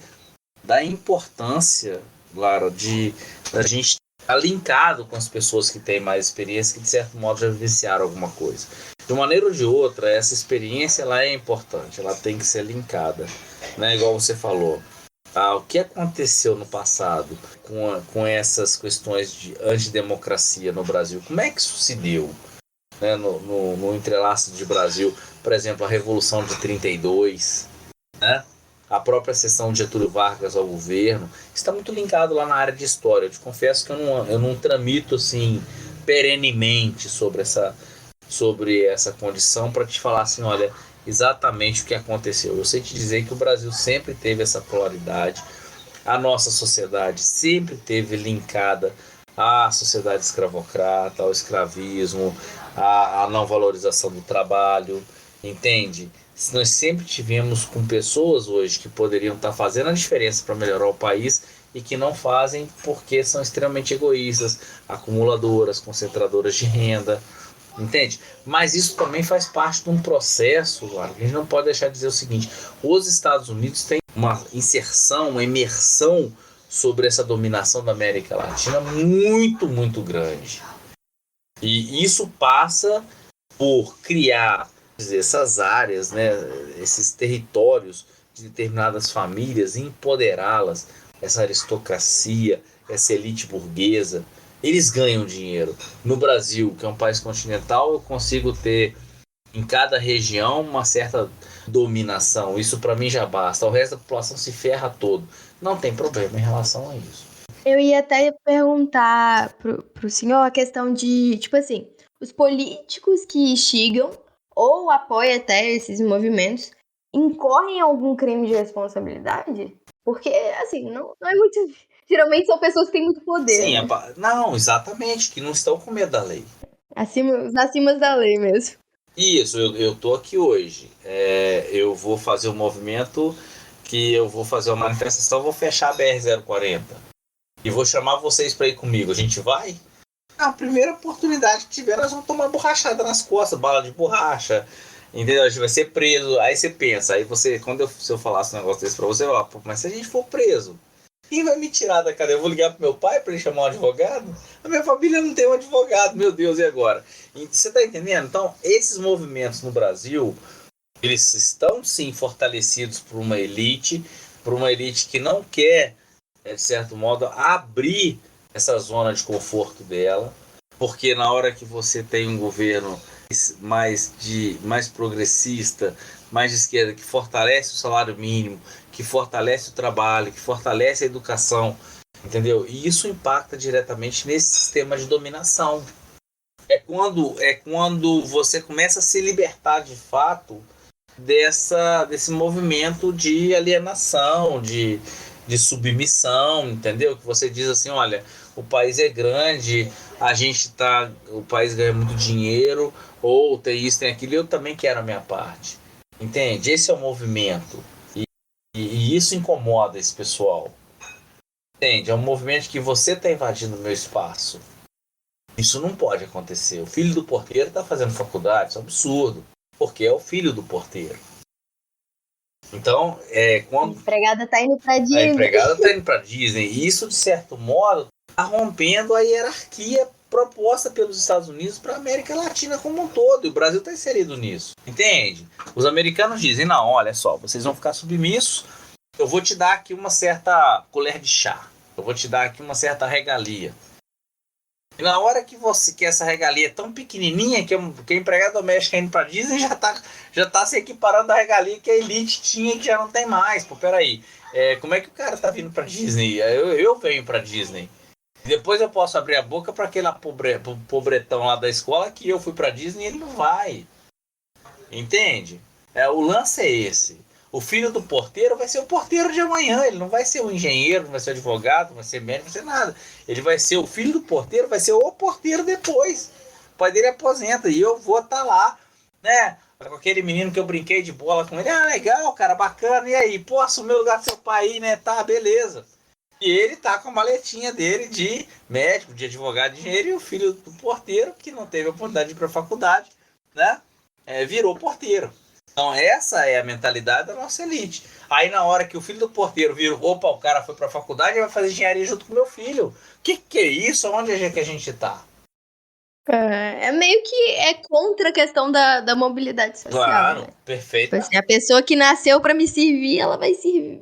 Speaker 2: da importância, Lara, da gente estar linkado com as pessoas que têm mais experiência, que de certo modo já vivenciaram alguma coisa. De uma maneira ou de outra, essa experiência ela é importante, ela tem que ser linkada, né? Igual você falou. O que aconteceu no passado com essas questões de antidemocracia no Brasil? Como é que isso se deu? Né? No entrelaço de Brasil, por exemplo, a Revolução de 32, né? A própria sessão de Getúlio Vargas ao governo, está muito linkado lá na área de história. Eu te confesso que eu não tramito assim perenemente sobre essa condição para te falar assim, olha, exatamente o que aconteceu. Eu sei te dizer que o Brasil sempre teve essa polaridade, a nossa sociedade sempre teve linkada à sociedade escravocrata, ao escravismo, à não valorização do trabalho, entende? Nós sempre tivemos com pessoas hoje que poderiam estar fazendo a diferença para melhorar o país e que não fazem porque são extremamente egoístas, acumuladoras, concentradoras de renda, entende? Mas isso também faz parte de um processo, claro, a gente não pode deixar de dizer o seguinte: os Estados Unidos têm uma inserção, uma imersão sobre essa dominação da América Latina muito, muito grande. E isso passa por criar, dizer, essas áreas, né, esses territórios de determinadas famílias, empoderá-las, essa aristocracia, essa elite burguesa. Eles ganham dinheiro. No Brasil, que é um país continental, eu consigo ter em cada região uma certa dominação. Isso para mim já basta. O resto da população se ferra todo. Não tem problema em relação a isso.
Speaker 1: Eu ia até perguntar pro senhor a questão de, tipo assim, os políticos que instigam ou apoiam até esses movimentos incorrem em algum crime de responsabilidade? Porque, assim, não é muito. Geralmente são pessoas que têm muito poder,
Speaker 2: Sim,
Speaker 1: né?
Speaker 2: não, exatamente, que não estão com medo da lei.
Speaker 1: Os acima da lei mesmo.
Speaker 2: Isso, eu tô aqui hoje. Eu vou fazer um movimento que eu vou fazer uma manifestação, vou fechar a BR-040. E vou chamar vocês para ir comigo. A gente vai? Na primeira oportunidade que tiver, nós vamos tomar borrachada nas costas, bala de borracha. Entendeu? A gente vai ser preso. Aí você pensa, aí você, se eu falasse um negócio desse pra você, ó, mas se a gente for preso, quem vai me tirar da cadeia? Eu vou ligar pro meu pai para ele chamar um advogado? A minha família não tem um advogado, meu Deus, e agora? E você tá entendendo? Então, esses movimentos no Brasil, eles estão sim fortalecidos por uma elite que não quer, de certo modo, abrir essa zona de conforto dela, porque na hora que você tem um governo mais progressista, mais de esquerda, que fortalece o salário mínimo, que fortalece o trabalho, que fortalece a educação, entendeu? E isso impacta diretamente nesse sistema de dominação. É quando você começa a se libertar de fato desse movimento de alienação, de submissão, entendeu? Que você diz assim, olha, o país é grande, o país ganha muito dinheiro, ou tem isso, tem aquilo, eu também quero a minha parte. Entende? Esse é o movimento. E isso incomoda esse pessoal. Entende? É um movimento que você está invadindo o meu espaço. Isso não pode acontecer. O filho do porteiro está fazendo faculdade, isso é um absurdo. Porque é o filho do porteiro. Então, quando
Speaker 1: A empregada tá indo pra
Speaker 2: a
Speaker 1: Disney.
Speaker 2: empregada está indo para Disney, e isso, de certo modo, está rompendo a hierarquia proposta pelos Estados Unidos para a América Latina como um todo. E o Brasil está inserido nisso. Entende? Os americanos dizem, não, olha só, vocês vão ficar submissos, eu vou te dar aqui uma certa colher de chá. Eu vou te dar aqui uma certa regalia. E na hora que essa regalia é tão pequenininha que a empregada doméstica indo para Disney já tá se equiparando à regalia que a elite tinha e que já não tem mais. Pô, peraí, como é que o cara tá vindo para Disney? Eu venho para Disney. Depois eu posso abrir a boca para aquele pobretão lá da escola que eu fui para Disney e ele não vai. Entende? O lance é esse. O filho do porteiro vai ser o porteiro de amanhã. Ele não vai ser o engenheiro, não vai ser o advogado, não vai ser médico, não vai ser nada. Ele vai ser o filho do porteiro, vai ser o porteiro depois. O pai dele aposenta e eu vou estar lá, né? Com aquele menino que eu brinquei de bola com ele. Ah, legal, cara, bacana. E aí, pô, assumir o lugar do seu pai aí, né? Tá, beleza. E ele tá com a maletinha dele de médico, de advogado, de engenheiro. E o filho do porteiro, que não teve a oportunidade de ir pra faculdade, né? Virou porteiro. Então essa é a mentalidade da nossa elite. Aí na hora que o filho do porteiro vira, opa, o cara foi pra faculdade e vai fazer engenharia junto com o meu filho. Que é isso? Onde é que a gente tá?
Speaker 1: É meio que contra a questão da mobilidade social,
Speaker 2: Claro,
Speaker 1: né?
Speaker 2: perfeito.
Speaker 1: Tipo assim, a pessoa que nasceu pra me servir, ela vai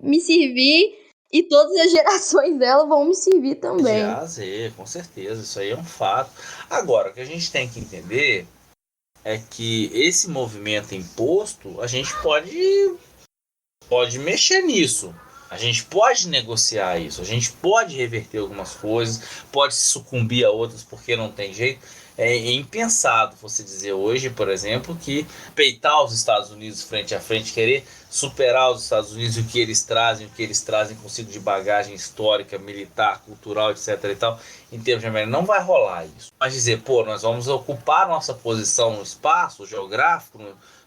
Speaker 1: me servir e todas as gerações dela vão me servir também.
Speaker 2: De A a Z, com certeza, isso aí é um fato. Agora, o que a gente tem que entender é que esse movimento imposto, a gente pode mexer nisso. A gente pode negociar isso, a gente pode reverter algumas coisas, pode se sucumbir a outras porque não tem jeito. É impensado você dizer hoje, por exemplo, que peitar os Estados Unidos frente a frente, querer superar os Estados Unidos e o que eles trazem consigo de bagagem histórica, militar, cultural, etc. e tal, em termos de América, não vai rolar isso. Mas dizer, pô, nós vamos ocupar nossa posição no espaço geográfico,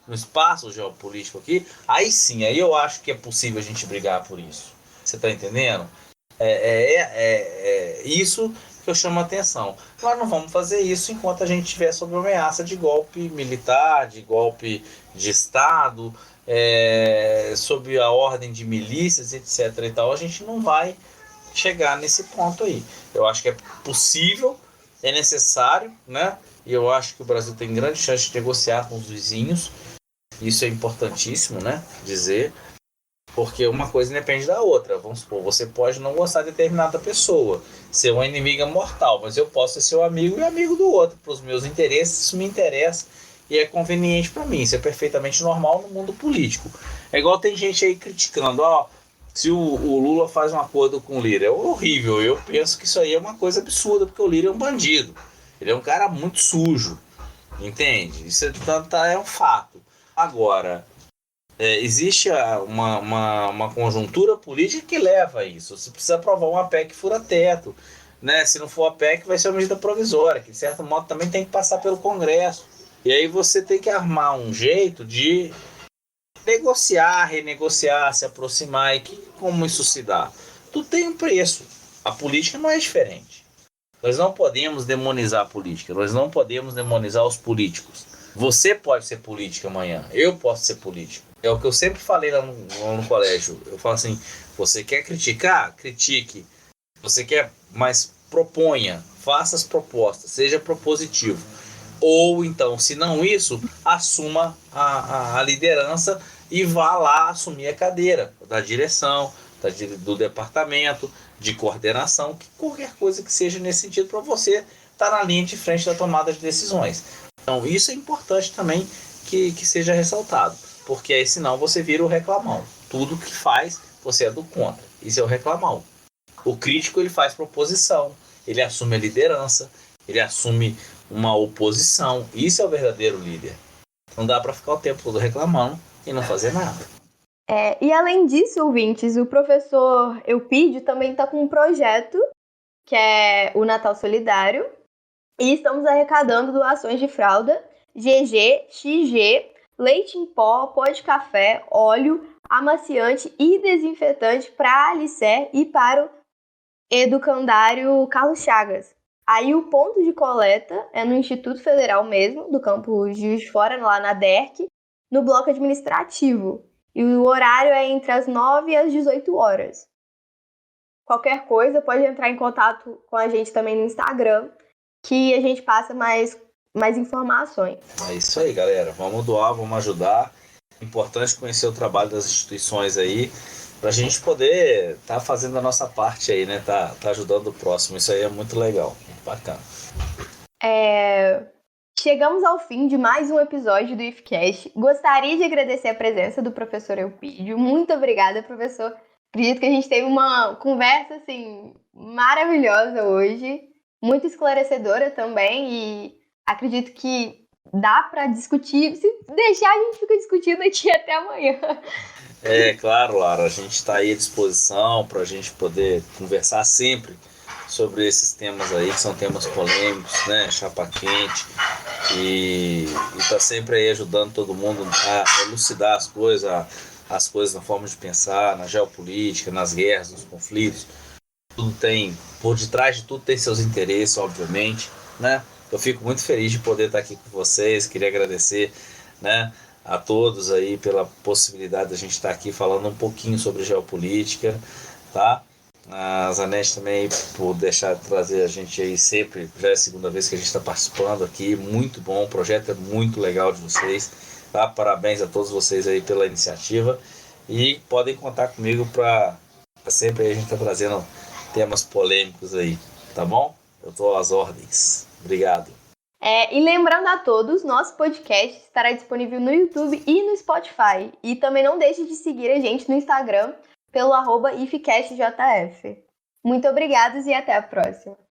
Speaker 2: no espaço geopolítico aqui, aí sim, aí eu acho que é possível a gente brigar por isso. Você tá entendendo? Isso que eu chamo a atenção. Nós não vamos fazer isso enquanto a gente estiver sob ameaça de golpe militar, de golpe de Estado, sob a ordem de milícias, etc. e tal. A gente não vai chegar nesse ponto aí. Eu acho que é possível, é necessário, né? E eu acho que o Brasil tem grande chance de negociar com os vizinhos. Isso é importantíssimo, né? Dizer. Porque uma coisa depende da outra. Vamos supor, você pode não gostar de determinada pessoa, ser uma inimiga mortal, mas eu posso ser seu amigo e amigo do outro. Para os meus interesses, isso me interessa e é conveniente para mim. Isso é perfeitamente normal no mundo político. É igual tem gente aí criticando, se o Lula faz um acordo com o Lira. É horrível. Eu penso que isso aí é uma coisa absurda, porque o Lira é um bandido. Ele é um cara muito sujo. Entende? Isso é um fato. Agora, existe uma conjuntura política que leva a isso. Você precisa aprovar uma PEC fura-teto. Né? Se não for a PEC, vai ser uma medida provisória, que de certo modo também tem que passar pelo Congresso. E aí você tem que armar um jeito de negociar, renegociar, se aproximar. E como isso se dá? Tudo tem um preço. A política não é diferente. Nós não podemos demonizar a política. Nós não podemos demonizar os políticos. Você pode ser político amanhã. Eu posso ser político. É o que eu sempre falei lá no colégio. Eu falo assim, você quer criticar? Critique. Você quer, mas proponha. Faça as propostas. Seja propositivo. Ou então, se não isso, assuma a liderança e vá lá assumir a cadeira da direção, do departamento, de coordenação, qualquer coisa que seja nesse sentido para você estar na linha de frente da tomada de decisões. Então isso é importante também que seja ressaltado, porque aí senão você vira o reclamão. Tudo que faz, você é do contra. Isso é o reclamão. O crítico ele faz proposição, ele assume a liderança, ele assume uma oposição. Isso é o verdadeiro líder. Não dá para ficar o tempo todo reclamando e não fazer nada.
Speaker 1: E além disso, ouvintes, o professor Eupídio também está com um projeto, que é o Natal Solidário, e estamos arrecadando doações de fralda, GG, XG, leite em pó, pó de café, óleo, amaciante e desinfetante para a Alicer e para o educandário Carlos Chagas. Aí o ponto de coleta é no Instituto Federal mesmo, do campus de Juiz de Fora, lá na DERC, no bloco administrativo. E o horário é entre as 9 e as 18 horas. Qualquer coisa, pode entrar em contato com a gente também no Instagram, que a gente passa mais informações.
Speaker 2: É isso aí, galera. Vamos doar, vamos ajudar. Importante conhecer o trabalho das instituições aí, pra gente poder tá fazendo a nossa parte aí, né? Tá ajudando o próximo. Isso aí é muito legal, muito bacana.
Speaker 1: Chegamos ao fim de mais um episódio do IFCast. Gostaria de agradecer a presença do professor Eupídio. Muito obrigada, professor. Acredito que a gente teve uma conversa assim maravilhosa hoje, muito esclarecedora também, e acredito que dá para discutir. Se deixar, a gente fica discutindo aqui até amanhã.
Speaker 2: Claro, Lara, a gente está aí à disposição para a gente poder conversar sempre sobre esses temas aí, que são temas polêmicos, né, chapa quente, e tá sempre aí ajudando todo mundo a elucidar as coisas na forma de pensar, na geopolítica, nas guerras, nos conflitos. Tudo tem, por detrás de tudo tem seus interesses, obviamente, né? Eu fico muito feliz de poder estar aqui com vocês, queria agradecer, né, a todos aí pela possibilidade de a gente estar aqui falando um pouquinho sobre geopolítica, tá? A Zanetti também por trazer a gente aí sempre, já é a segunda vez que a gente está participando aqui, muito bom, o projeto é muito legal de vocês, tá? Parabéns a todos vocês aí pela iniciativa e podem contar comigo para sempre aí a gente tá trazendo temas polêmicos aí, tá bom? Eu tô às ordens. Obrigado.
Speaker 1: E lembrando a todos, nosso podcast estará disponível no YouTube e no Spotify. E também não deixe de seguir a gente no Instagram pelo @ifcastjf. Muito obrigados e até a próxima!